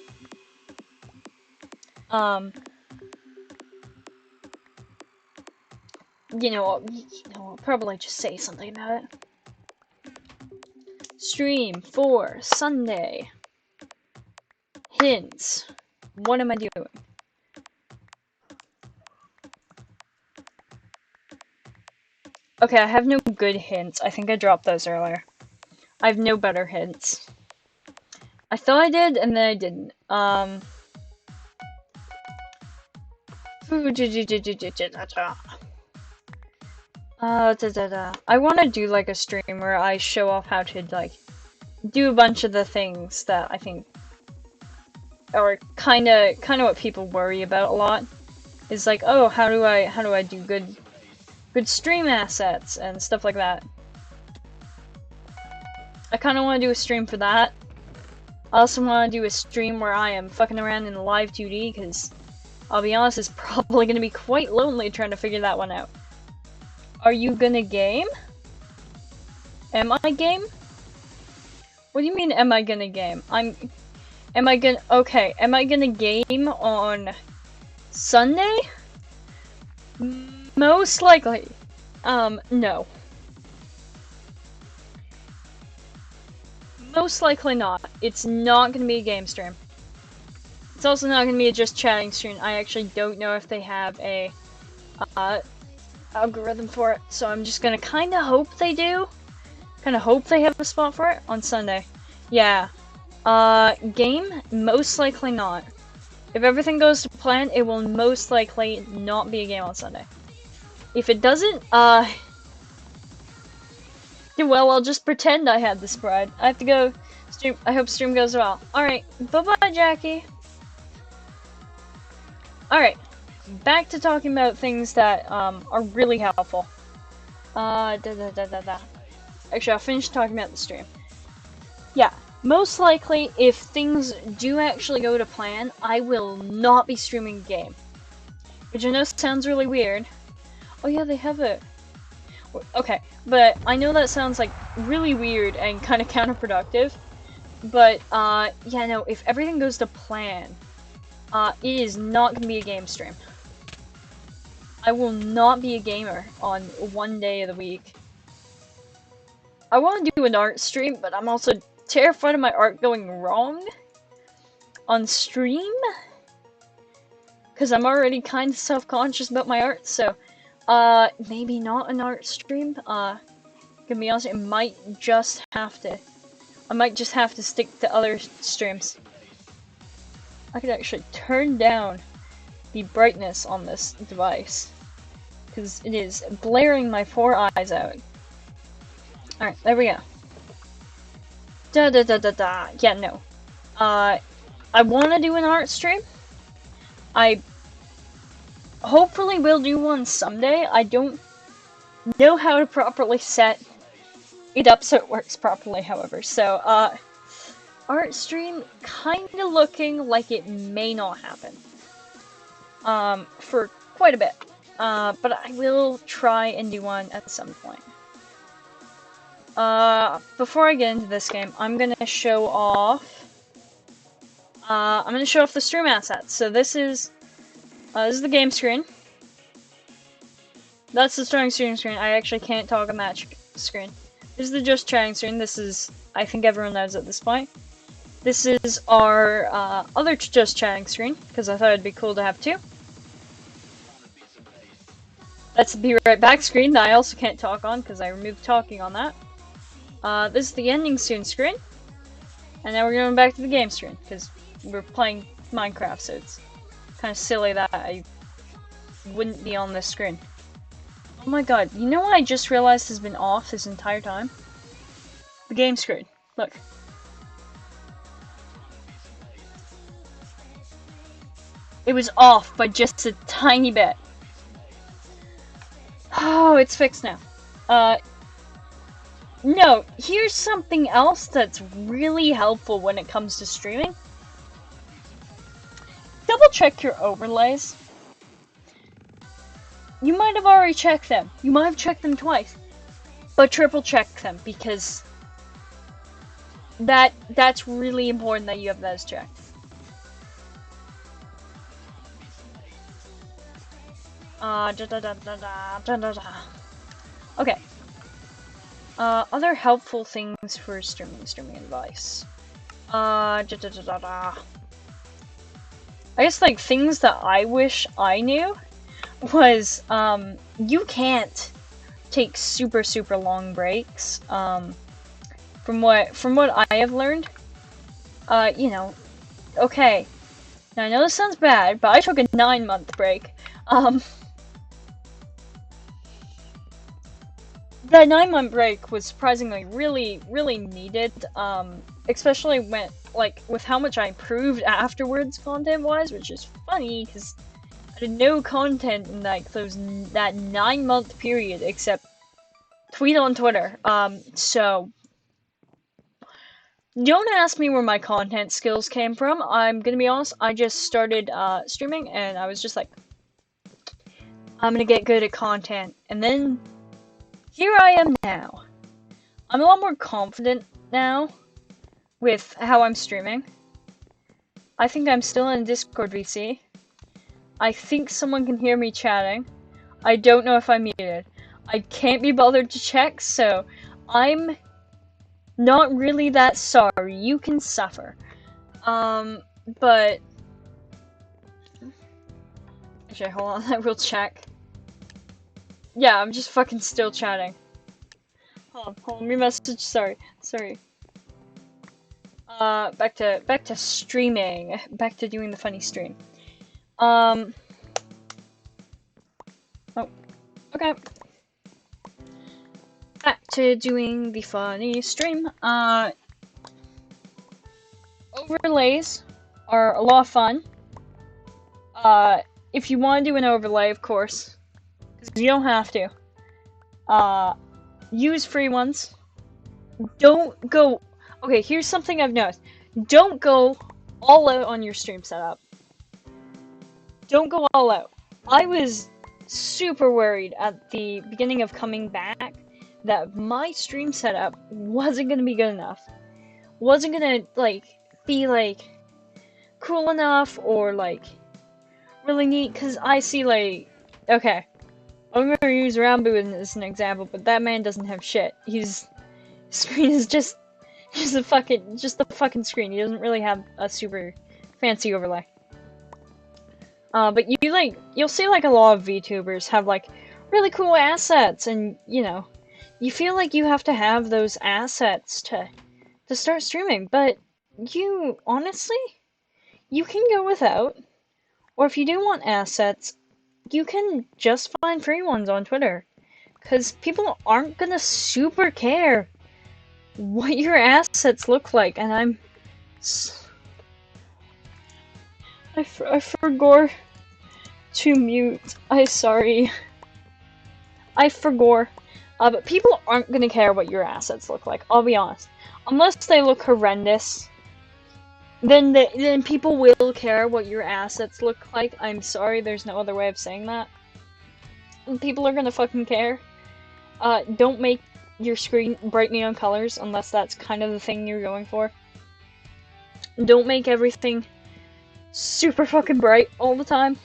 you know, I'll probably just say something about it. Stream for Sunday. Hints. What am I doing? Okay, I have no good hints. I think I dropped those earlier. I have no better hints. I thought I did, and then I didn't. I want to do, like, a stream where I show off how to, like, do a bunch of the things that I think are kind of what people worry about a lot. Is like, oh, how do I do good stream assets and stuff like that. I kind of want to do a stream for that. I also want to do a stream where I am fucking around in live 2D, because I'll be honest, it's probably going to be quite lonely trying to figure that one out. Are you gonna game? Am I game? What do you mean, am I gonna game? Am I gonna game on Sunday? Most likely. No. Most likely not. It's not gonna be a game stream. It's also not gonna be a just chatting stream. I actually don't know if they have a, algorithm for it, so I'm just gonna kinda hope they do. Kinda hope they have a spot for it on Sunday. Yeah. Game? Most likely not. If everything goes to plan, it will most likely not be a game on Sunday. If it doesn't, well, I'll just pretend I had this pride. I have to go stream. I hope stream goes well. Alright, bye-bye, Jackie. Alright, back to talking about things that, are really helpful. Actually, I'll finish talking about the stream. Yeah, most likely, if things do actually go to plan, I will not be streaming a game. Which I know sounds really weird. Oh yeah, they have it. Okay, but I know that sounds like really weird and kind of counterproductive. But, yeah, no, if everything goes to plan, it is not gonna be a game stream. I will not be a gamer on one day of the week. I want to do an art stream, but I'm also terrified of my art going wrong on stream. Because I'm already kind of self-conscious about my art, so, maybe not an art stream. To be honest, I might just have to stick to other streams. I could actually turn down the brightness on this device, because it is blaring my poor eyes out. Alright, there we go. Yeah, no. I want to do an art stream. I hopefully will do one someday. I don't know how to properly set it up so it works properly, however. So, art stream kinda looking like it may not happen. For quite a bit. But I will try and do one at some point. Before I get into this game, I'm gonna show off, the stream assets. So this is the game screen. That's the starting stream screen. I actually can't talk on that screen. This is the just chatting screen. This is, I think everyone knows at this point. This is our, other just chatting screen, because I thought it'd be cool to have two. That's the Be Right Back screen that I also can't talk on, because I removed talking on that. This is the ending soon screen. And now we're going back to the game screen, because we're playing Minecraft, so it's kind of silly that I wouldn't be on this screen. Oh my god, you know what I just realized has been off this entire time? The game screen. Look. It was off by just a tiny bit. Oh, it's fixed now. No, here's something else that's really helpful when it comes to streaming. Double check your overlays. You might have already checked them. You might have checked them twice. But triple check them, because that's really important that you have those checked. Okay. Other helpful things for streaming advice. I guess, like, things that I wish I knew was, you can't take super long breaks. From what I have learned, you know, okay. Now I know this sounds bad, but I took a 9-month break. That 9-month break was surprisingly really needed, especially when, like, with how much I improved afterwards content-wise, which is funny, because I did no content in, like, that 9-month period, except tweet on Twitter, so don't ask me where my content skills came from. I'm gonna be honest, I just started, streaming, and I was just like, I'm gonna get good at content, and then here I am now. I'm a lot more confident now with how I'm streaming. I think I'm still in Discord VC. I think someone can hear me chatting. I don't know if I'm muted. I can't be bothered to check, so I'm not really that sorry. You can suffer. But actually, hold on, I will check. Yeah, I'm just fucking still chatting. Hold on, re-message, sorry. Back to streaming. Back to doing the funny stream. Oh, okay. Back to doing the funny stream. Overlays are a lot of fun. If you want to do an overlay, of course. Because you don't have to. Use free ones. Don't go... Okay, here's something I've noticed. Don't go all out on your stream setup. Don't go all out. I was super worried at the beginning of coming back that my stream setup wasn't gonna be good enough. Wasn't gonna, like, be, like, cool enough or, like, really neat, because I see, like... Okay. I'm gonna use Rambo as an example, but that man doesn't have shit. His screen is just a fucking screen. He doesn't really have a super fancy overlay. But you'll see, like, a lot of VTubers have, like, really cool assets, and, you know, you feel like you have to have those assets to start streaming, but you, honestly, you can go without, or if you do want assets, you can just find free ones on Twitter, because people aren't gonna super care what your assets look like, and I forgot to mute. Sorry. I forgot. But people aren't gonna care what your assets look like, I'll be honest. Unless they look horrendous, then people will care what your assets look like. I'm sorry, there's no other way of saying that. People are gonna fucking care. Don't make your screen bright neon colors unless that's kind of the thing you're going for. Don't make everything super fucking bright all the time.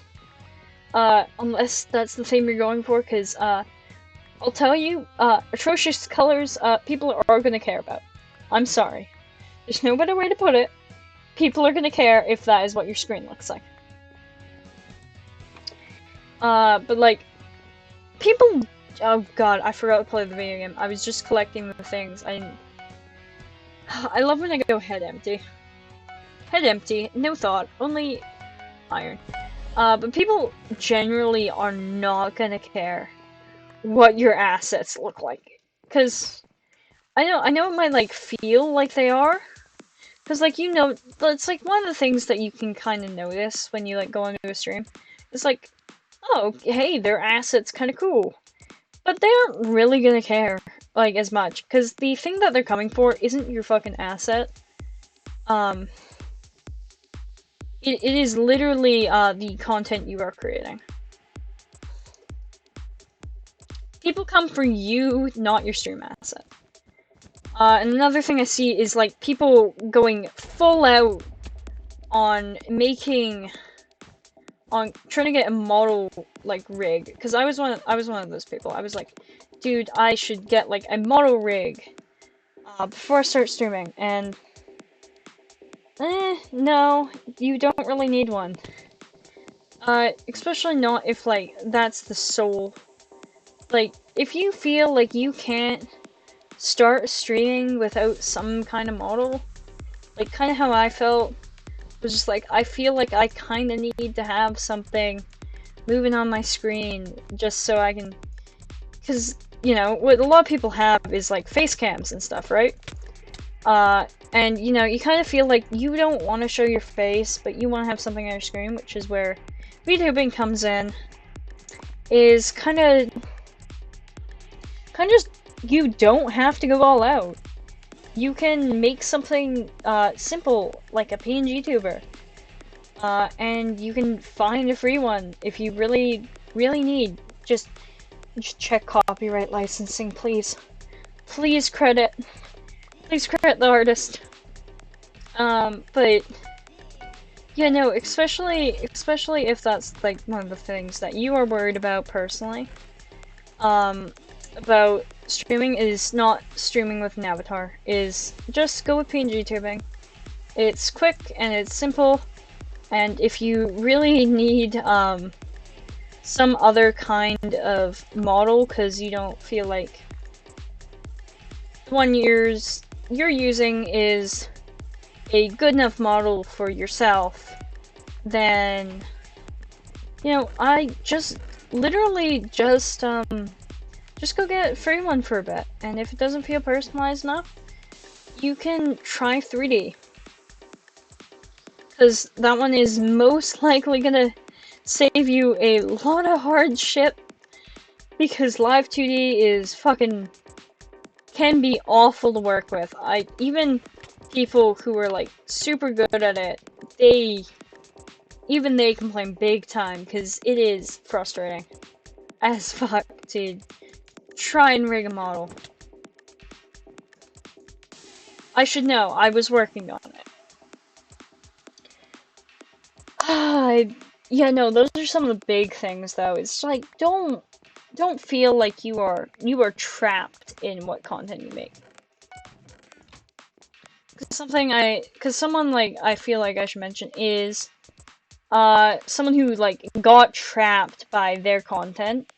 Unless that's the thing you're going for, because, I'll tell you, atrocious colors, people are gonna care about. I'm sorry. There's no better way to put it. People are gonna care if that is what your screen looks like. But, like, people... Oh god, I forgot to play the video game. I was just collecting the things. I love when I go head empty. Head empty, no thought, only iron. But people generally are not gonna care what your assets look like. Cause I know it might like feel like they are. Cause like it's like one of the things that you can kind of notice when you like go into a stream. It's like, oh, hey, their assets kind of cool. But they aren't really gonna care, like, as much, because the thing that they're coming for isn't your fucking asset. It is literally, the content you are creating. People come for you, not your stream asset. And another thing I see is, like, people going full out on trying to get a model, like, rig, because I was one of those people. I was like, dude, I should get, like, a model rig, before I start streaming, and, no, you don't really need one. Especially not if, like, that's the sole, like, if you feel like you can't start streaming without some kind of model, like, kind of how I felt, was just like, I feel like I kind of need to have something moving on my screen just so I can, because, you know, what a lot of people have is, like, face cams and stuff, right? And, you know, you kind of feel like you don't want to show your face, but you want to have something on your screen, which is where VTubing comes in, is kind of just, you don't have to go all out. You can make something, simple, like a pngtuber, and you can find a free one if you really, really need. Just check copyright licensing, please. Please credit the artist. But yeah, no, especially if that's like one of the things that you are worried about personally. About streaming is not streaming with an avatar. Is just go with pngtubing. It's quick and it's simple, and if you really need some other kind of model because you don't feel like the one you're using is a good enough model for yourself, then, you know, I just literally just go get a free one for a bit, and if it doesn't feel personalized enough, you can try 3D. Because that one is most likely gonna save you a lot of hardship, because Live 2D is fucking, can be awful to work with. Even people who are like super good at it, even they complain big time, because it is frustrating as fuck to try and rig a model. I should know, I was working on it. Yeah, no, those are some of the big things, though. It's like, don't feel like you are trapped in what content you make. Cause someone, like, I feel like I should mention is, someone who, like, got trapped by their content,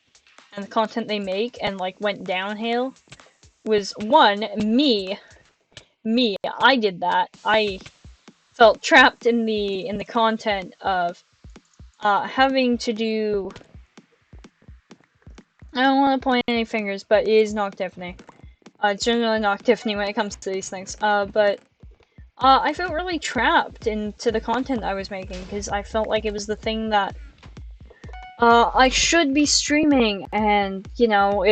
and the content they make, and, like, went downhill, was, one, me, I did that. I felt trapped in the content of, having to do, I don't want to point any fingers, but it is Knock Tiffany. It's generally Knock Tiffany when it comes to these things, but I felt really trapped into the content I was making, because I felt like it was the thing that I should be streaming, and, you know,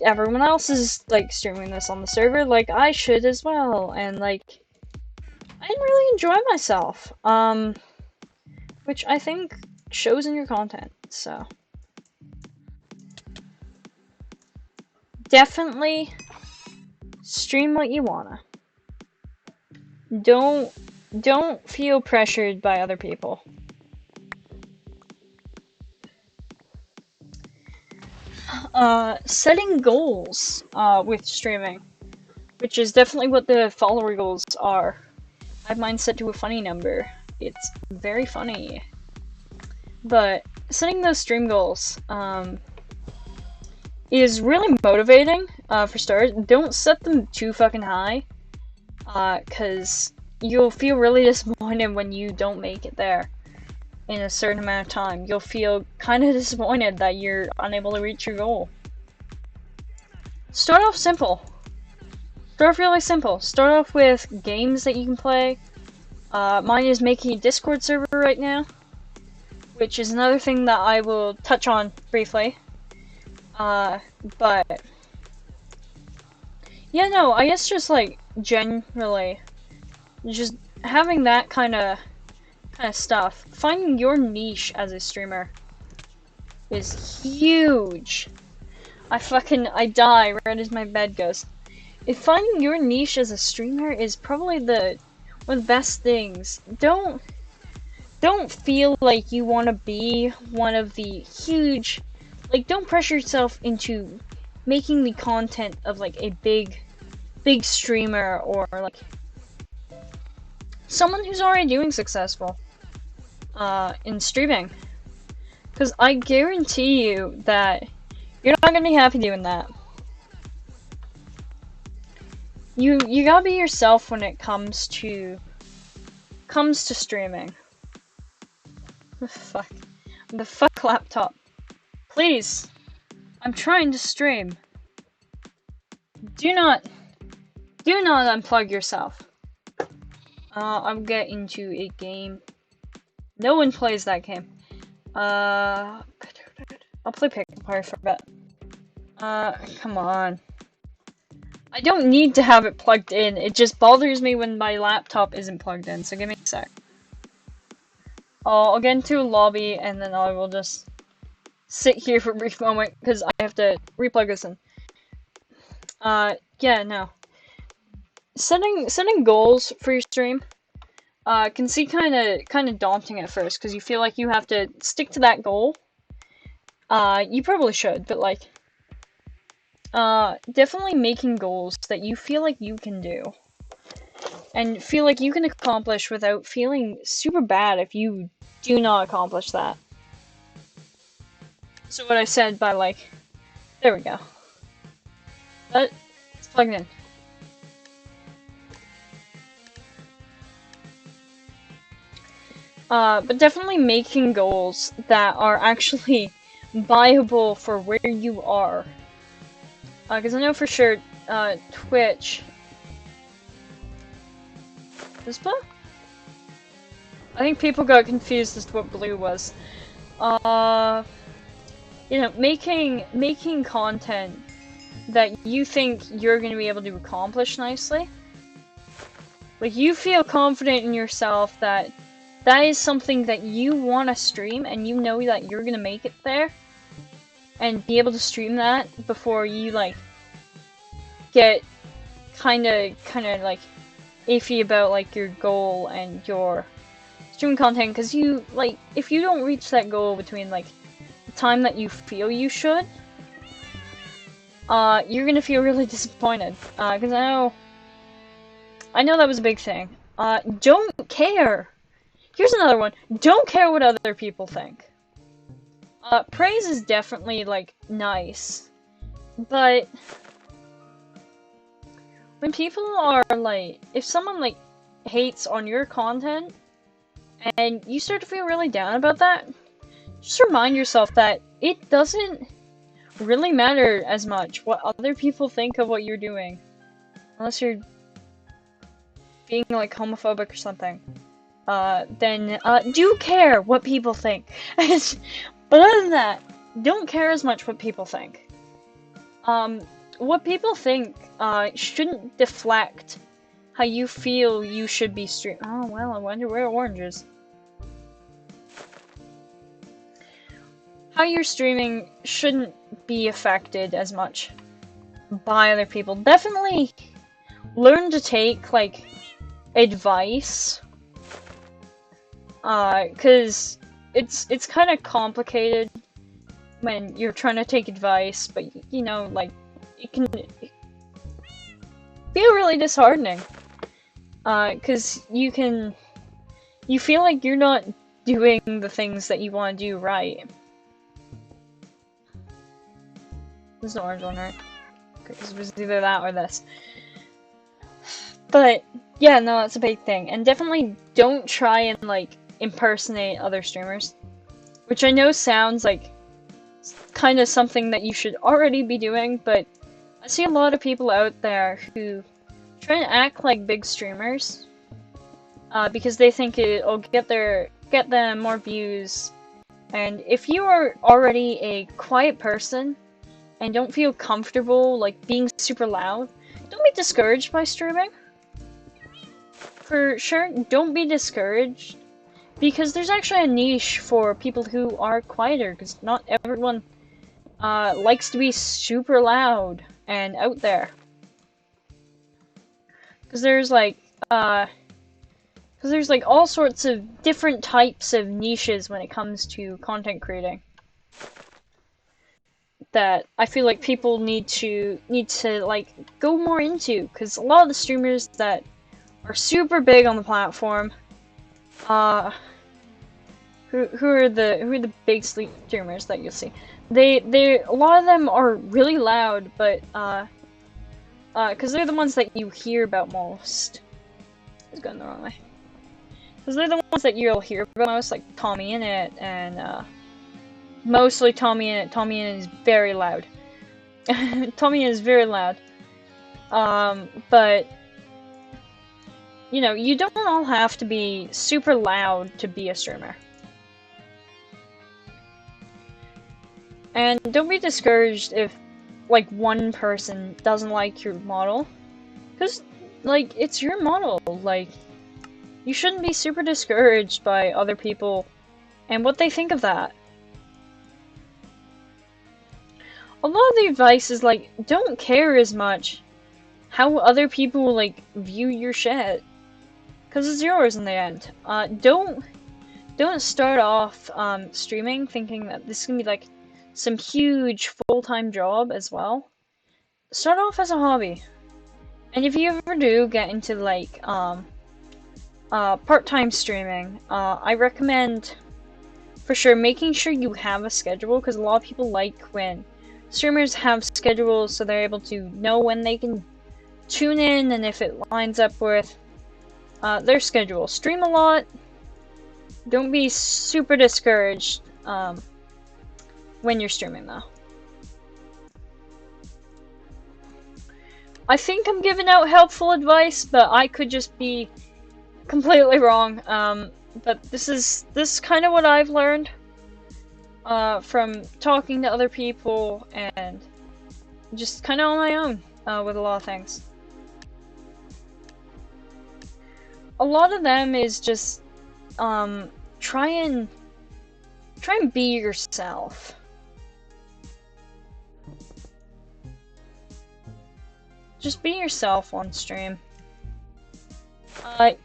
everyone else is, like, streaming this on the server, like, I should as well, and, like, I didn't really enjoy myself, which I think shows in your content, so. Definitely stream what you wanna. Don't feel pressured by other people. Setting goals, with streaming, which is definitely what the follower goals are. I have mine set to a funny number. It's very funny. But setting those stream goals, is really motivating, for starters. Don't set them too fucking high, cause you'll feel really disappointed when you don't make it there in a certain amount of time. You'll feel kind of disappointed that you're unable to reach your goal. Start off simple. Start off really simple. Start off with games that you can play. Mine is making a Discord server right now, which is another thing that I will touch on briefly. But yeah, no, I guess just like generally, just having that kind of stuff, finding your niche as a streamer is huge. I die right as my bed goes. If finding your niche as a streamer is probably one of the best things. Don't feel like you want to be one of the huge, like, don't pressure yourself into making the content of like a big streamer or like someone who's already doing successful in streaming, because I guarantee you that you're not gonna be happy doing that. You gotta be yourself when it comes to streaming. Fuck. The fuck laptop. Please. I'm trying to stream. Do not unplug yourself. I'll get into a game. No one plays that game. I'll play Hypickle for a bit. Come on. I don't need to have it plugged in. It just bothers me when my laptop isn't plugged in, so give me a sec. I'll get into a lobby, and then I will just sit here for a brief moment, because I have to replug this in. Yeah, no. Setting goals for your stream can seem kind of daunting at first, because you feel like you have to stick to that goal. You probably should, but like, definitely making goals that you feel like you can do, and feel like you can accomplish without feeling super bad if you do not accomplish that. So what I said by like, there we go. It's plugged in. But definitely making goals that are actually viable for where you are. Because I know for sure, Twitch... This blue? I think people got confused as to what blue was. You know, making content that you think you're gonna be able to accomplish nicely. Like, you feel confident in yourself that that is something that you want to stream, and you know that you're gonna make it there, and be able to stream that before you, like, get kinda like iffy about like your goal and your stream content, because you, like, if you don't reach that goal between like the time that you feel you should, you're gonna feel really disappointed. Because I know that was a big thing. Don't care. Here's another one. Don't care what other people think. Praise is definitely like nice, but when people are like, if someone like hates on your content and you start to feel really down about that, just remind yourself that it doesn't really matter as much what other people think of what you're doing, unless you're being like homophobic or something. Then do care what people think. But other than that, don't care as much what people think. What people think shouldn't deflect how you feel you should be streaming. Oh, well, I wonder where orange is. How you're streaming shouldn't be affected as much by other people. Definitely learn to take, like, advice. Cause it's kind of complicated when you're trying to take advice, but you know, like, it can feel really disheartening. Cause you feel like you're not doing the things that you want to do right. This is the orange one, right? Okay, 'cause it was either that or this. But Yeah, no, that's a big thing. And definitely don't try and, like, impersonate other streamers. Which I know sounds like kind of something that you should already be doing, but I see a lot of people out there who try and act like big streamers because they think it'll get them more views. And if you are already a quiet person and don't feel comfortable like being super loud, don't be discouraged by streaming. For sure, don't be discouraged because there's actually a niche for people who are quieter because not everyone likes to be super loud and out there. Because there's like all sorts of different types of niches when it comes to content creating that I feel like people need to like go more into, because a lot of the streamers that are super big on the platform, who are the big streamers that you'll see, they a lot of them are really loud, but because they're the ones that you hear about most. It's going the wrong way. Because they're the ones that you'll hear about most, like Tommy in it, and mostly Tommy in it. Tommy in it is very loud. Tommy is very loud. But you know, you don't all have to be super loud to be a streamer. And don't be discouraged if like one person doesn't like your model, because like it's your model. Like, you shouldn't be super discouraged by other people and what they think of that. A lot of the advice is like, don't care as much how other people like view your shit, because it's yours in the end. Don't start off streaming thinking that this is gonna be like some huge full-time job as well. Start off as a hobby, and if you ever do get into like part-time streaming, I recommend for sure making sure you have a schedule, because a lot of people like when streamers have schedules so they're able to know when they can tune in and if it lines up with their schedule. Stream a lot. Don't be super discouraged when you're streaming though. I think I'm giving out helpful advice, but I could just be completely wrong. But this is kind of what I've learned from talking to other people and just kind of on my own with a lot of things. A lot of them is just try and be yourself. Just be yourself on stream. It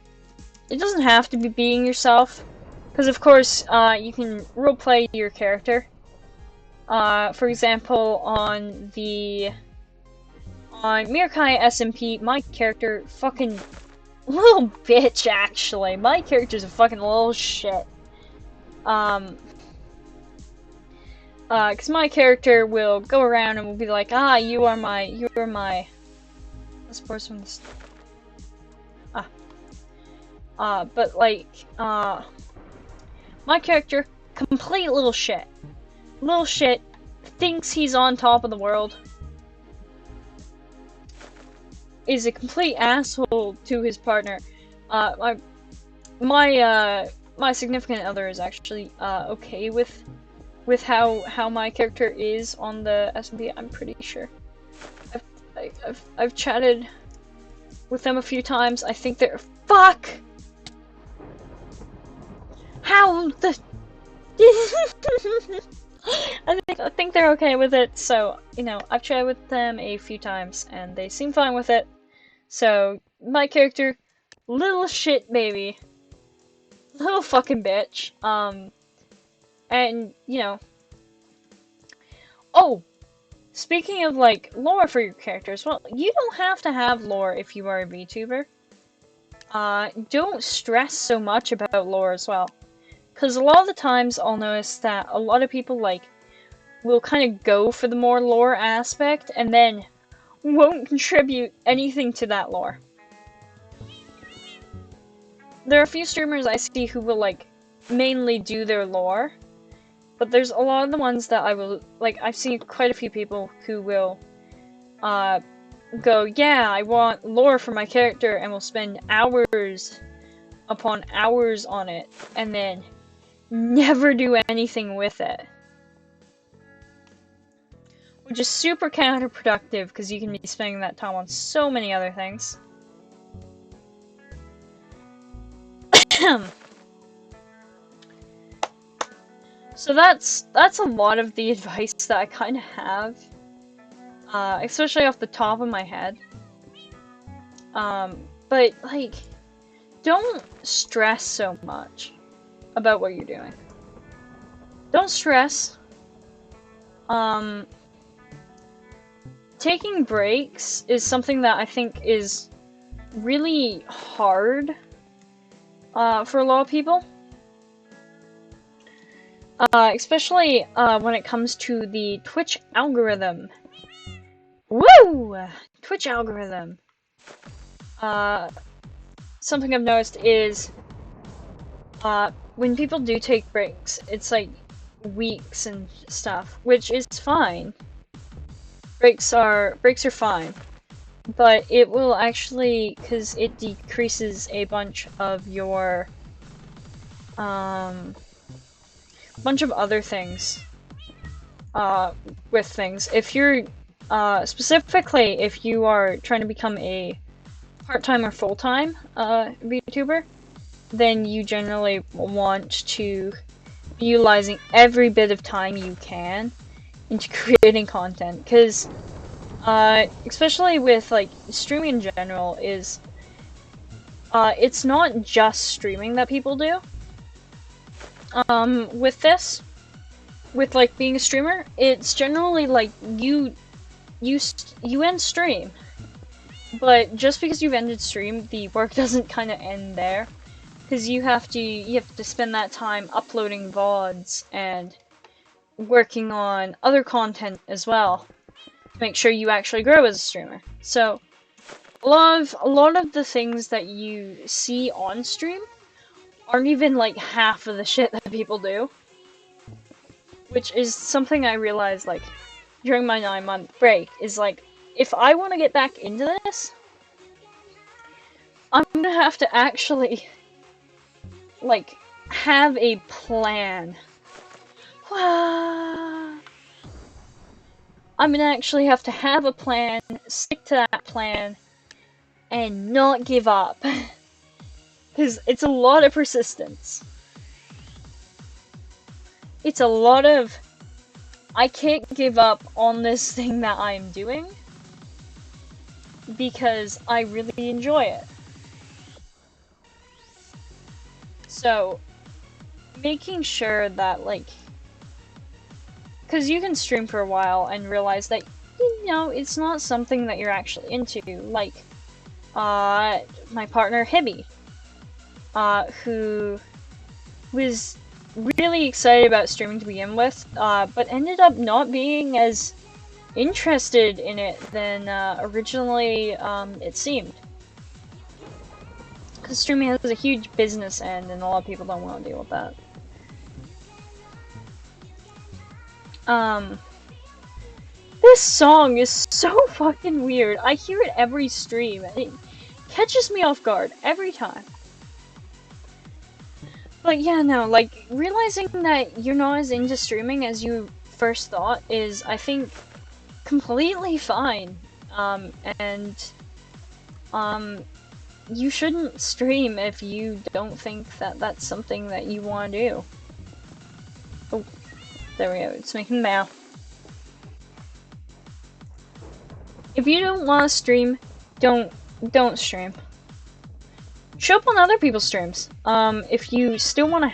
doesn't have to be being yourself, because of course you can roleplay your character. For example, on Mirakai SMP, my character fucking little bitch. Actually, my character's a fucking little shit. Because my character will go around and will be like, ah, you are my. Let's force from this. But like, my character, complete little shit. Little shit, thinks he's on top of the world. Is a complete asshole to his partner. My significant other is actually okay with how my character is on the SMP. I'm pretty sure. I've chatted with them a few times. I think they're fuck. How the I think they're okay with it. So, you know, I've chatted with them a few times and they seem fine with it. So, my character, little shit baby. Little fucking bitch. And, you know. Oh! Speaking of, like, lore for your characters, well, you don't have to have lore if you are a VTuber. Don't stress so much about lore as well. Because a lot of the times I'll notice that a lot of people, like, will kind of go for the more lore aspect and then won't contribute anything to that lore. there are a few streamers I see who will, like, mainly do their lore, but there's a lot of the ones that I will, like, I've seen quite a few people who will, go, yeah, I want lore for my character, and will spend hours upon hours on it, and then never do anything with it. Which is super counterproductive, because you can be spending that time on so many other things. So that's a lot of the advice that I kind of have, especially off the top of my head. But, like, don't stress so much about what you're doing. Don't stress. Taking breaks is something that I think is really hard, for a lot of people. Especially, when it comes to the Twitch algorithm. Woo! Twitch algorithm. Something I've noticed is, when people do take breaks, it's like weeks and stuff, which is fine. Breaks are fine, but it will actually, because it decreases a bunch of your, bunch of other things, with things. If you're, specifically, if you are trying to become a part-time or full-time, VTuber, then you generally want to be utilizing every bit of time you can into creating content, because, especially with, like, streaming in general, is, it's not just streaming that people do. With this, with, like, being a streamer, it's generally, like, you end stream. But just because you've ended stream, the work doesn't kind of end there. Because you have to spend that time uploading VODs and working on other content as well to make sure you actually grow as a streamer. So a lot of the things that you see on stream aren't even like half of the shit that people do, which is something I realized, like, during my 9-month break, is like, if I want to get back into this, I'm gonna have to actually, like, have a plan. I'm gonna actually have to have a plan, stick to that plan, and not give up. Because it's a lot of persistence. It's a lot of, I can't give up on this thing that I'm doing, because I really enjoy it. So, making sure that, like, because you can stream for a while and realize that, you know, it's not something that you're actually into. Like, my partner, Hibby, who was really excited about streaming to begin with, but ended up not being as interested in it than originally it seemed. Because streaming has a huge business end, and a lot of people don't want to deal with that. This song is so fucking weird. I hear it every stream, and it catches me off guard every time. But yeah, no, like, realizing that you're not as into streaming as you first thought is, I think, completely fine. You shouldn't stream if you don't think that that's something that you want to do. Oh, there we go, it's making mail. If you don't want to stream, don't stream. Show up on other people's streams. If you still want to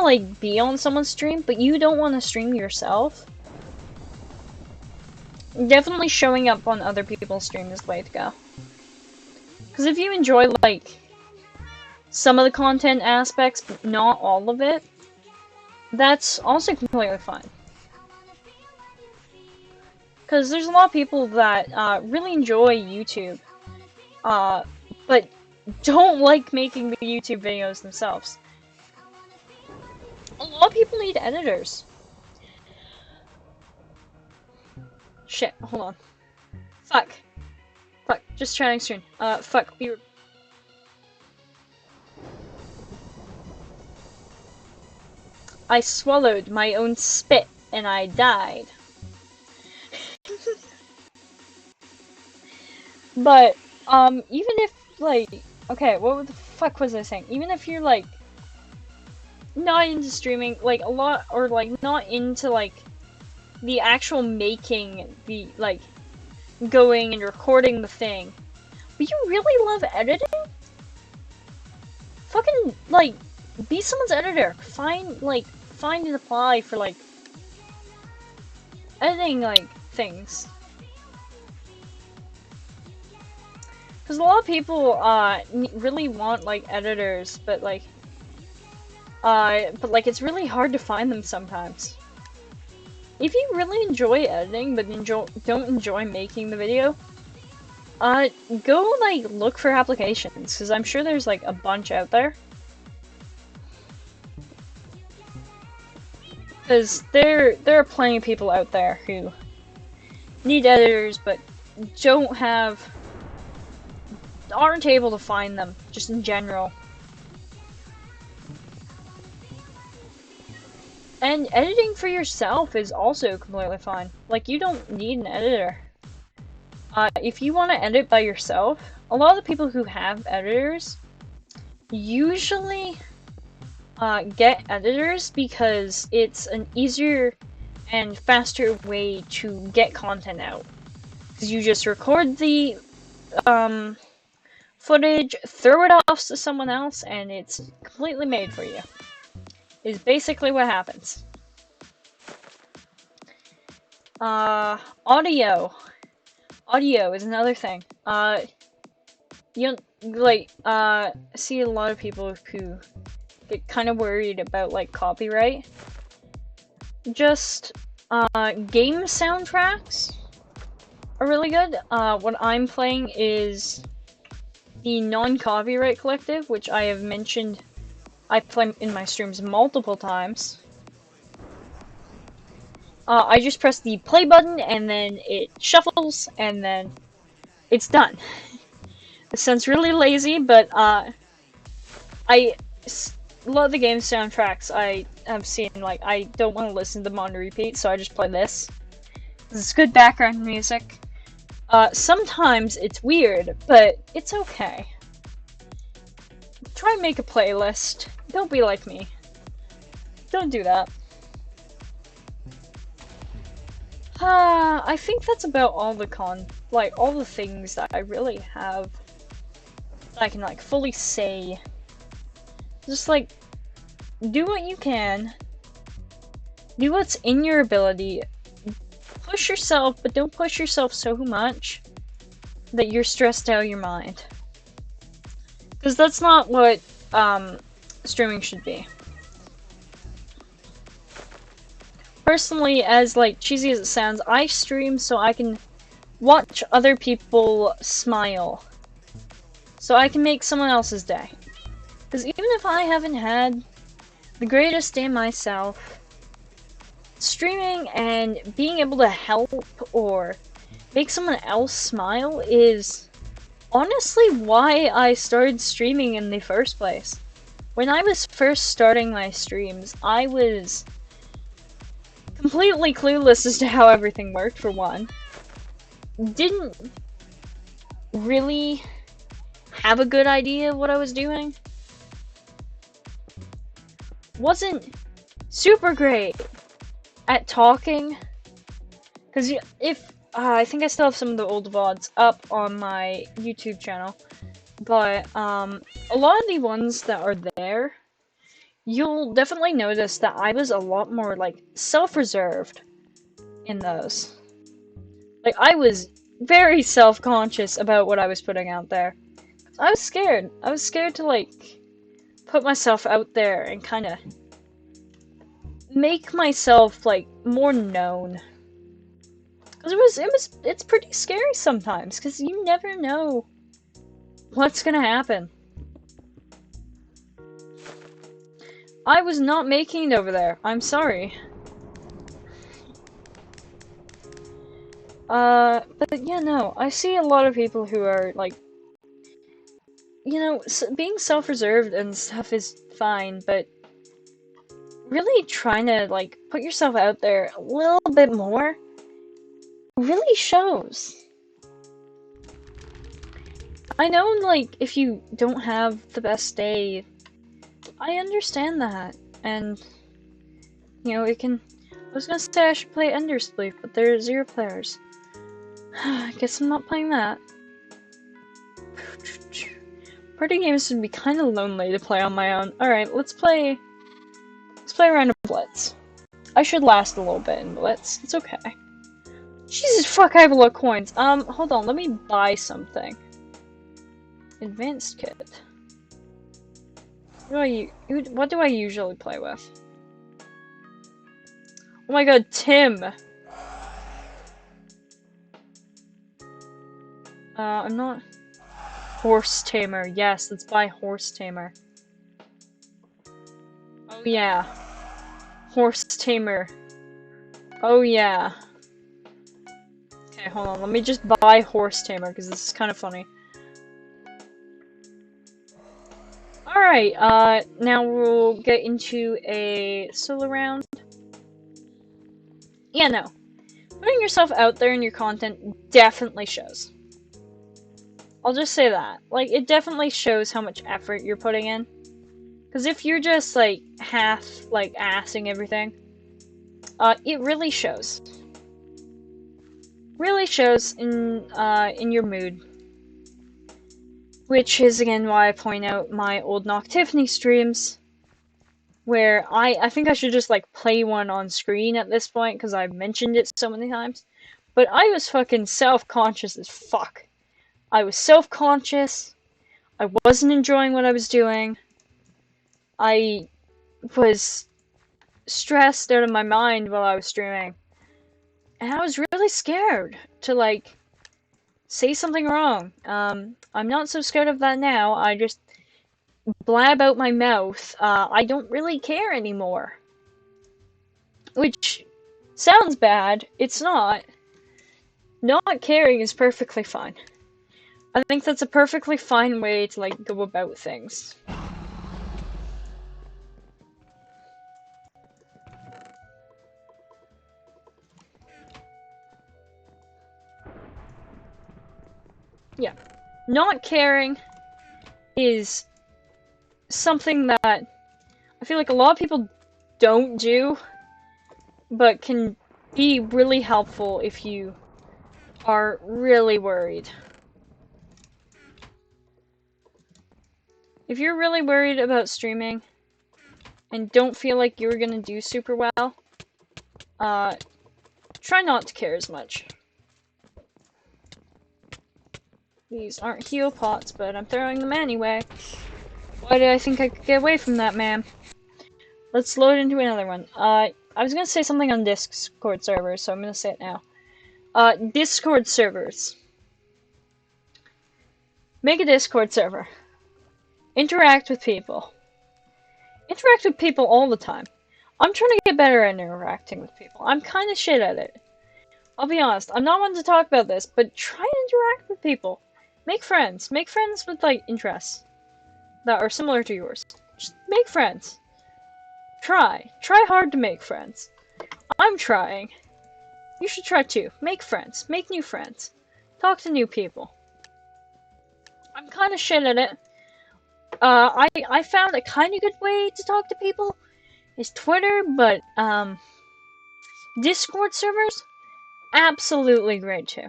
like, be on someone's stream, but you don't want to stream yourself, definitely showing up on other people's streams is the way to go. Because if you enjoy, like, some of the content aspects, but not all of it, that's also completely fine. Because there's a lot of people that really enjoy YouTube, but don't like making the YouTube videos themselves. A lot of people need editors. Shit, hold on. Fuck. Fuck, just chatting soon. Fuck, I swallowed my own spit and I died. But, even if, like, okay, what the fuck was I saying? Even if you're, like, not into streaming, like, a lot, or, like, not into, like, the actual making, the, like, going and recording the thing, but you really love editing? Fucking, like, be someone's editor. Find and apply for, like, editing, like, things. Because a lot of people, really want, like, editors, but, like, it's really hard to find them sometimes. If you really enjoy editing, but don't enjoy making the video, go, like, look for applications, because I'm sure there's, like, a bunch out there. Because there are plenty of people out there who need editors, but aren't able to find them, just in general. And editing for yourself is also completely fine. Like, you don't need an editor. If you want to edit by yourself, a lot of the people who have editors usually get editors because it's an easier and faster way to get content out. Because you just record the footage, throw it off to someone else, and it's completely made for you. Is basically what happens. Audio. Audio is another thing. You like, see a lot of people who get kind of worried about, like, copyright. Just, game soundtracks are really good. What I'm playing is the non-copyright collective, which I have mentioned I play in my streams multiple times. I just press the play button, and then it shuffles, and then it's done. It sounds really lazy, but, a lot of the game soundtracks I have seen, like, I don't want to listen to them on repeat, so I just play this. It's good background music. Sometimes it's weird, but it's okay. Try and make a playlist. Don't be like me. Don't do that. I think that's about all all the things that I really have that I can, like, fully say. Just, like, do what you can. Do what's in your ability. Push yourself, but don't push yourself so much that you're stressed out of your mind. Because that's not what, streaming should be. Personally, as, like, cheesy as it sounds, I stream so I can watch other people smile. So I can make someone else's day. Because even if I haven't had the greatest day myself, streaming and being able to help or make someone else smile is honestly why I started streaming in the first place. When I was first starting my streams, I was completely clueless as to how everything worked, for one. Didn't really have a good idea of what I was doing. Wasn't super great at talking. Because I think I still have some of the old VODs up on my YouTube channel. But, a lot of the ones that are there, you'll definitely notice that I was a lot more, like, self-reserved in those. Like, I was very self-conscious about what I was putting out there. I was scared. I was scared to, like, put myself out there and kind of make myself, like, more known. Because it's pretty scary sometimes, because you never know What's gonna happen? I was not making it over there. I'm sorry. But yeah, no. I see a lot of people who are, like, you know, being self-reserved and stuff is fine, but really trying to, like, put yourself out there a little bit more really shows. I know, like, if you don't have the best day, I understand that, and, you know, it can... I was gonna say I should play Endersleep, but there are 0 players. I guess I'm not playing that. Party games would be kind of lonely to play on my own. Alright, let's play a round of Blitz. I should last a little bit in Blitz. It's okay. Jesus fuck, I have a lot of coins. Hold on, let me buy something. Advanced kit. What do I usually play with? Oh my god, Tim! I'm not... Horse Tamer. Yes, let's buy Horse Tamer. Oh yeah. Horse Tamer. Oh yeah. Okay, hold on. Let me just buy Horse Tamer, because this is kind of funny. Alright, now we'll get into a solo round. Yeah, no. Putting yourself out there in your content definitely shows. I'll just say that. Like, it definitely shows how much effort you're putting in. Because if you're just, like, half, like, assing everything, it really shows. Really shows in your mood. Which is, again, why I point out my old Noctiphany streams, where I think I should just, like, play one on screen at this point, because I've mentioned it so many times. But I was fucking self-conscious as fuck. I was self-conscious, I wasn't enjoying what I was doing, I was stressed out of my mind while I was streaming, and I was really scared to, like, say something wrong. I'm not so scared of that now, I just blab out my mouth. I don't really care anymore. Which sounds bad, it's not. Not caring is perfectly fine. I think that's a perfectly fine way to, like, go about things. Yeah. Not caring is something that I feel like a lot of people don't do, but can be really helpful if you are really worried. If you're really worried about streaming and don't feel like you're gonna do super well, try not to care as much. These aren't heal pots, but I'm throwing them anyway. Why did I think I could get away from that, man? Let's load into another one. I was gonna say something on Discord servers, so I'm gonna say it now. Discord servers. Make a Discord server. Interact with people. Interact with people all the time. I'm trying to get better at interacting with people. I'm kind of shit at it. I'll be honest, I'm not one to talk about this, but try and interact with people. Make friends. Make friends with, like, interests that are similar to yours. Just make friends. Try. Try hard to make friends. I'm trying. You should try too. Make friends. Make new friends. Talk to new people. I'm kind of shit at it. I found a kind of good way to talk to people is Twitter, but, Discord servers? Absolutely great too.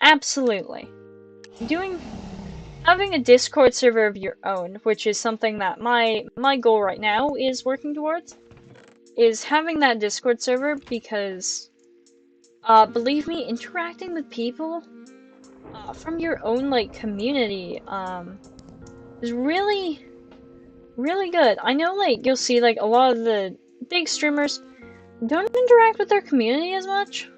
Absolutely. Having a Discord server of your own, which is something that my goal right now is working towards, is having that Discord server because, believe me, interacting with people from your own, like, community is really, really good. I know, like, you'll see, like, a lot of the big streamers don't interact with their community as much.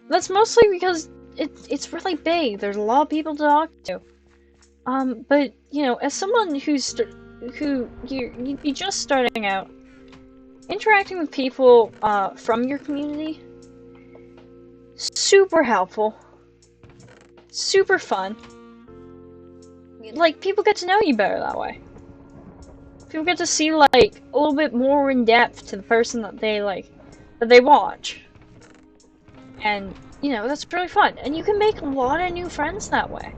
That's mostly because it's really big. There's a lot of people to talk to. But you know, as someone you're just starting out, interacting with people from your community, super helpful, super fun. Like, people get to know you better that way. People get to see, like, a little bit more in depth to the person that they, like, that they watch. And, you know, that's really fun. And you can make a lot of new friends that way.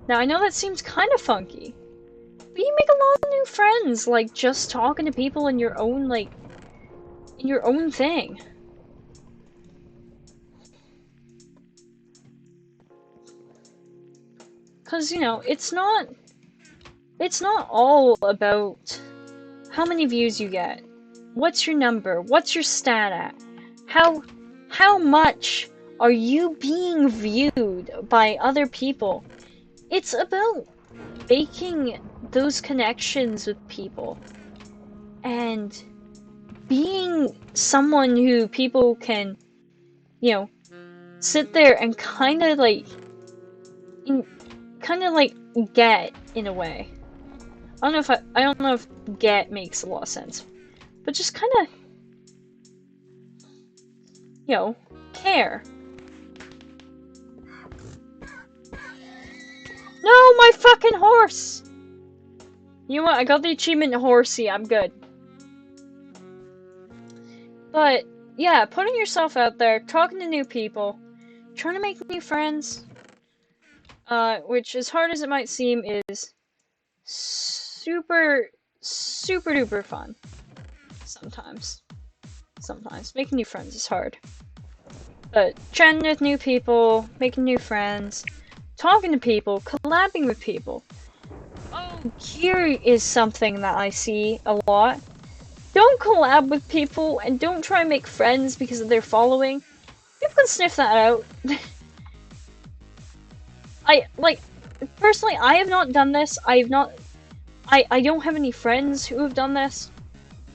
Now, I know that seems kind of funky, but you make a lot of new friends, like, just talking to people in your own, like, in your own thing. Because, you know, it's not all about how many views you get, what's your number, what's your stat at, how much are you being viewed by other people. It's about making those connections with people and being someone who people can, you know, sit there and kind of like get in a way. I don't know if get makes a lot of sense, but just kind of, you know, care. No, my fucking horse! You know what? I got the achievement horsey. I'm good. But yeah, putting yourself out there, talking to new people, trying to make new friends, which, as hard as it might seem, is super duper fun. Sometimes making new friends is hard, but chatting with new people, making new friends, talking to people, collabing with people. Oh, here is something that I see a lot. Don't collab with people and don't try and make friends because of their following. People can sniff that out. Personally, I have not done this. I don't have any friends who have done this.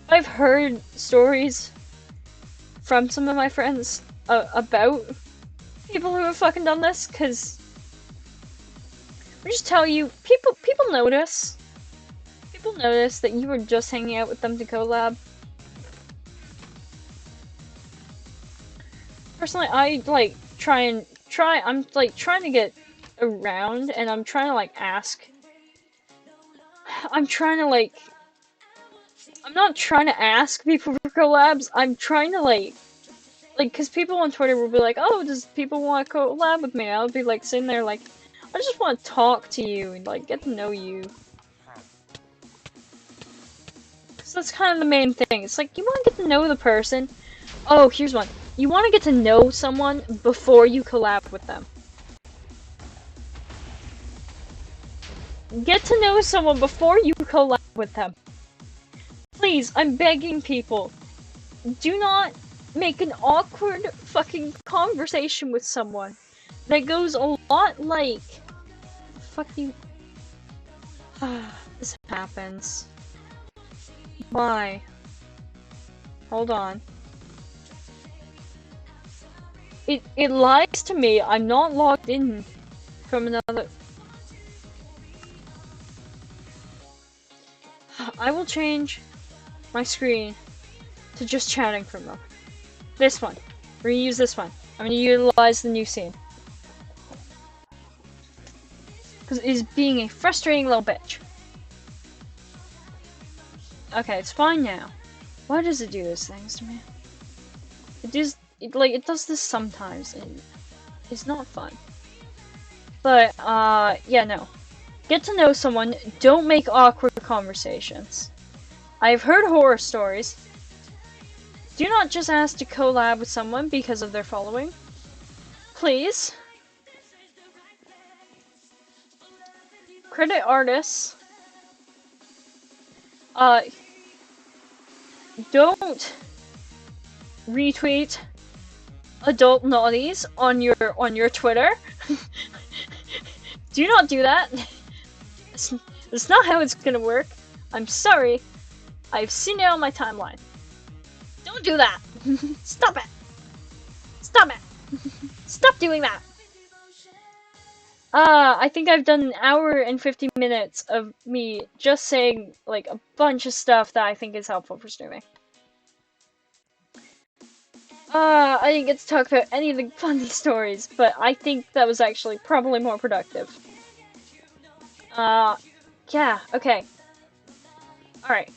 I've heard stories from some of my friends about people who have fucking done this, because I just tell you, people notice. People notice that you were just hanging out with them to collab. Personally, I'm trying to get around, and I'm trying to like ask. I'm not trying to ask people for collabs. I'm trying to like, cause people on Twitter will be like, "Oh, does people want to collab with me?" I'll be like sitting there like, I just want to talk to you and like get to know you. So that's kind of the main thing. It's like, you want to get to know the person. Oh, here's one. You want to get to know someone before you collab with them. Get to know someone before you collab with them. Please, I'm begging people. Do not make an awkward fucking conversation with someone that goes a lot like... Fuck you. This happens. Why? Hold on. It lies to me. I'm not logged in from another... I will change my screen to just chatting from them. This one. We're gonna use this one. I'm gonna utilize the new scene. Because it is being a frustrating little bitch. Okay, it's fine now. Why does it do those things to me? It does this sometimes, and it's not fun. But, yeah, no. Get to know someone, don't make awkward conversations. I've heard horror stories. Do not just ask to collab with someone because of their following. Please. Credit artists. Don't retweet adult naughties on your Twitter. Do not do that. That's not how it's gonna work. I'm sorry. I've seen it on my timeline. Don't do that. Stop it. Stop it. Stop doing that! I think I've done an hour and 50 minutes of me just saying, like, a bunch of stuff that I think is helpful for streaming. I didn't get to talk about any of the funny stories, but I think that was actually probably more productive. Yeah, okay. Alright.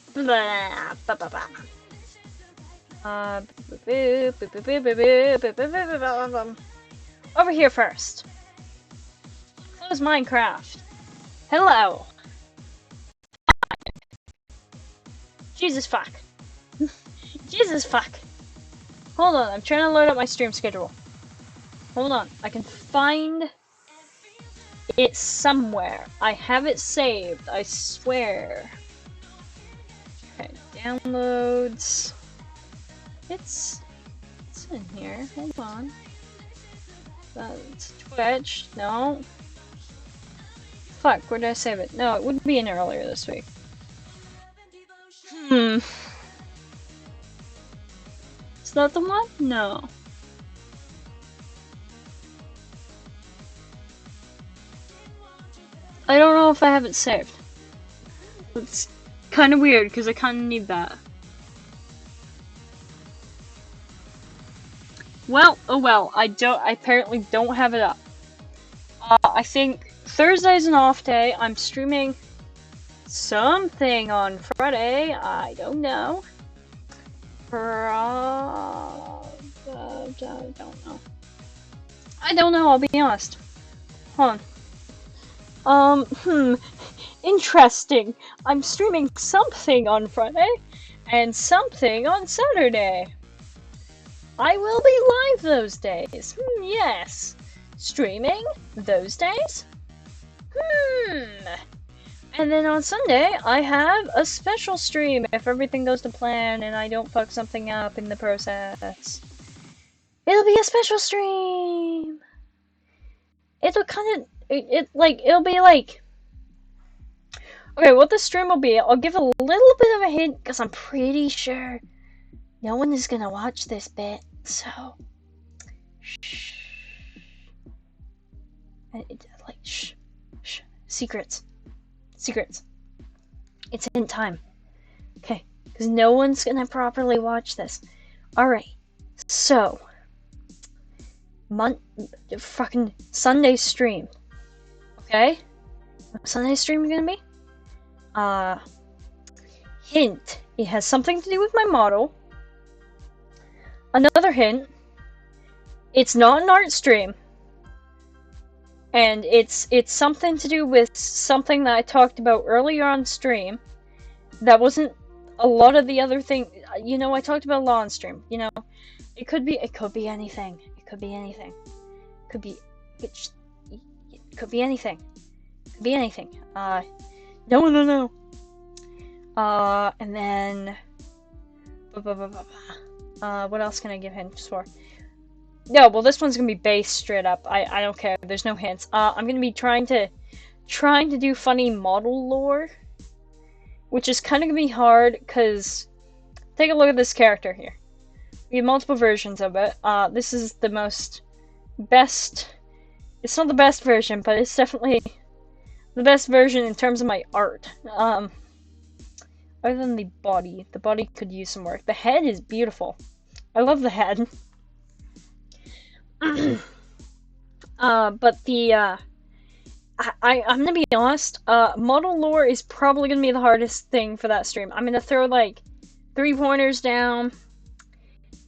Over here first. Close Minecraft. Hello. Jesus fuck. Jesus fuck. Hold on, I'm trying to load up my stream schedule. Hold on, I can find it somewhere. I have it saved, I swear. Okay, downloads. It's in here. Hold on. That's Twitch. No. Fuck, where did I save it? No, it would be in earlier this week. Is that the one? No. I don't know if I have it saved. It's kind of weird because I kind of need that. Well, oh well, I apparently don't have it up. I think Thursday's an off day. I'm streaming something on Friday. I don't know. Don't know. I don't know, I'll be honest. Hold on. Interesting. I'm streaming something on Friday and something on Saturday. I will be live those days. Yes. Streaming those days? And then on Sunday, I have a special stream if everything goes to plan and I don't fuck something up in the process. It'll be a special stream! It'll kind of... it'll be like... Okay, what the stream will be, I'll give a little bit of a hint, because I'm pretty sure no one is gonna watch this bit, so... Shh. Shh. Shh. Secrets. Secrets. It's in time. Okay, because no one's gonna properly watch this. Alright, so... fucking Sunday stream. Okay? What's Sunday stream gonna be? Hint. It has something to do with my model. Another hint. It's not an art stream. And it's something to do with something that I talked about earlier on stream. That wasn't a lot of the other thing. You know, I talked about a lot on stream. You know, it could be anything. It could be anything. It could be anything. It could be anything. No. And then what else can I give hints for? No, well, this one's gonna be based straight up. I don't care. There's no hints. I'm gonna be trying to do funny model lore, which is kind of gonna be hard because take a look at this character here. We have multiple versions of it. This is the best. It's not the best version, but it's definitely the best version in terms of my art. Other than the body could use some work. The head is beautiful. I love the head. But the, I'm gonna be honest, model lore is probably gonna be the hardest thing for that stream. I'm gonna throw, like, 3 pointers down,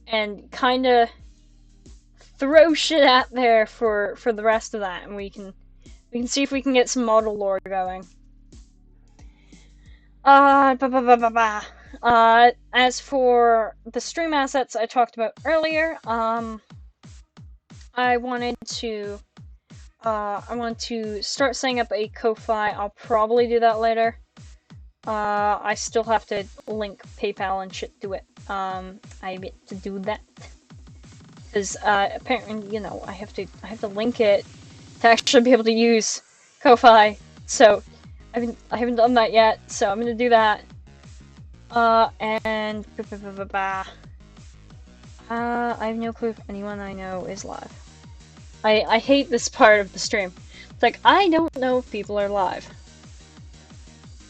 and kinda throw shit out there for the rest of that, and we can see if we can get some model lore going. As for the stream assets I talked about earlier, I wanted to start setting up a Ko-Fi. I'll probably do that later. I still have to link PayPal and shit to it. I get to do that because apparently, you know, I have to link it to actually be able to use Ko-Fi. So I haven't done that yet. So I'm gonna do that. And I have no clue if anyone I know is live. I hate this part of the stream. It's like, I don't know if people are live.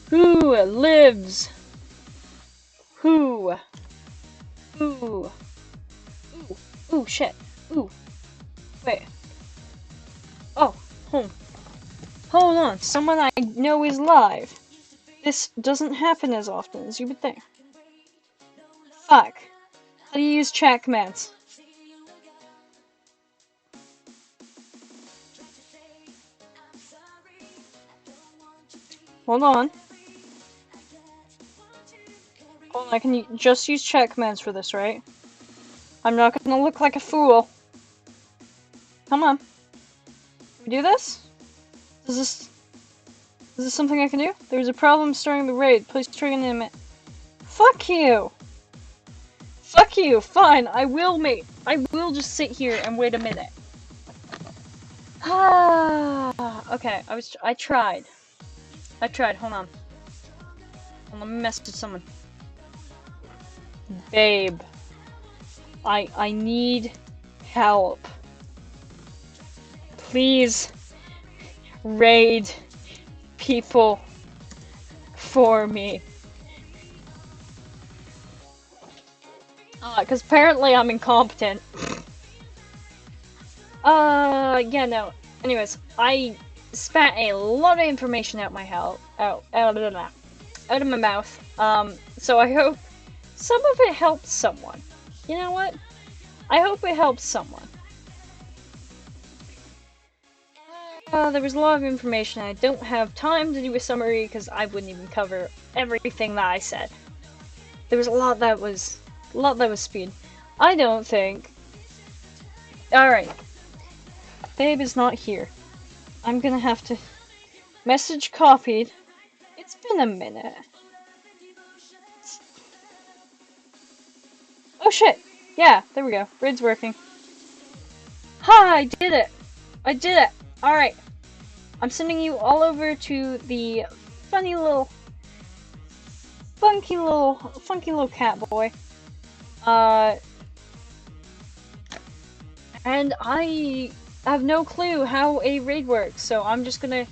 Who lives? Who? Ooh. Ooh. Ooh, shit. Ooh. Wait. Oh, home. Hold on, someone I know is live. This doesn't happen as often as you would think. Fuck. How do you use chat commands? Hold on. Hold on, I can just use chat commands for this, right? I'm not gonna look like a fool. Come on. Can we do this? Is this something I can do? There's a problem starting the raid. Please trigger in a minute. Fuck you! Fuck you! Fine, I will just sit here and wait a minute. Okay, I tried. Hold on. Let me message someone. Babe. I need help. Please raid people for me. Because apparently I'm incompetent. Yeah, no. Anyways, I spat a lot of information out of my mouth. So I hope some of it helps someone. You know what? I hope it helps someone. There was a lot of information. I don't have time to do a summary because I wouldn't even cover everything that I said. There was a lot that was speed. I don't think. Alright. Babe is not here. I'm gonna have to message copied. It's been a minute. Oh shit! Yeah, there we go. Raid's working. Ha! I did it! I did it! Alright. I'm sending you all over to the funky little cat boy. And I have no clue how a raid works, so I'm just gonna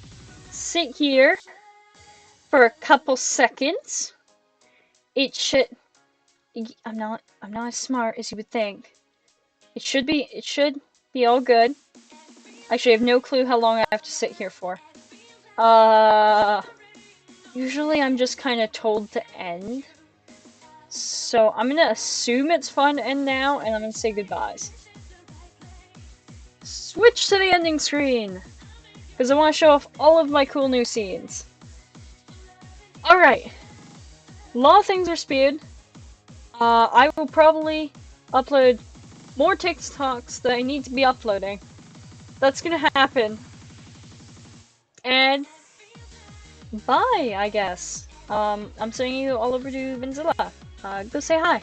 sit here for a couple seconds. It should. I'm not as smart as you would think. It should be all good. Actually, I have no clue how long I have to sit here for. Usually I'm just kind of told to end. So I'm gonna assume it's fun to end now, and I'm gonna say goodbyes. Switch to the ending screen! Because I want to show off all of my cool new scenes. Alright. A lot of things are speed. I will probably upload more TikToks that I need to be uploading. That's gonna happen. And bye, I guess. I'm sending you all over to Vinzilla. Go say hi.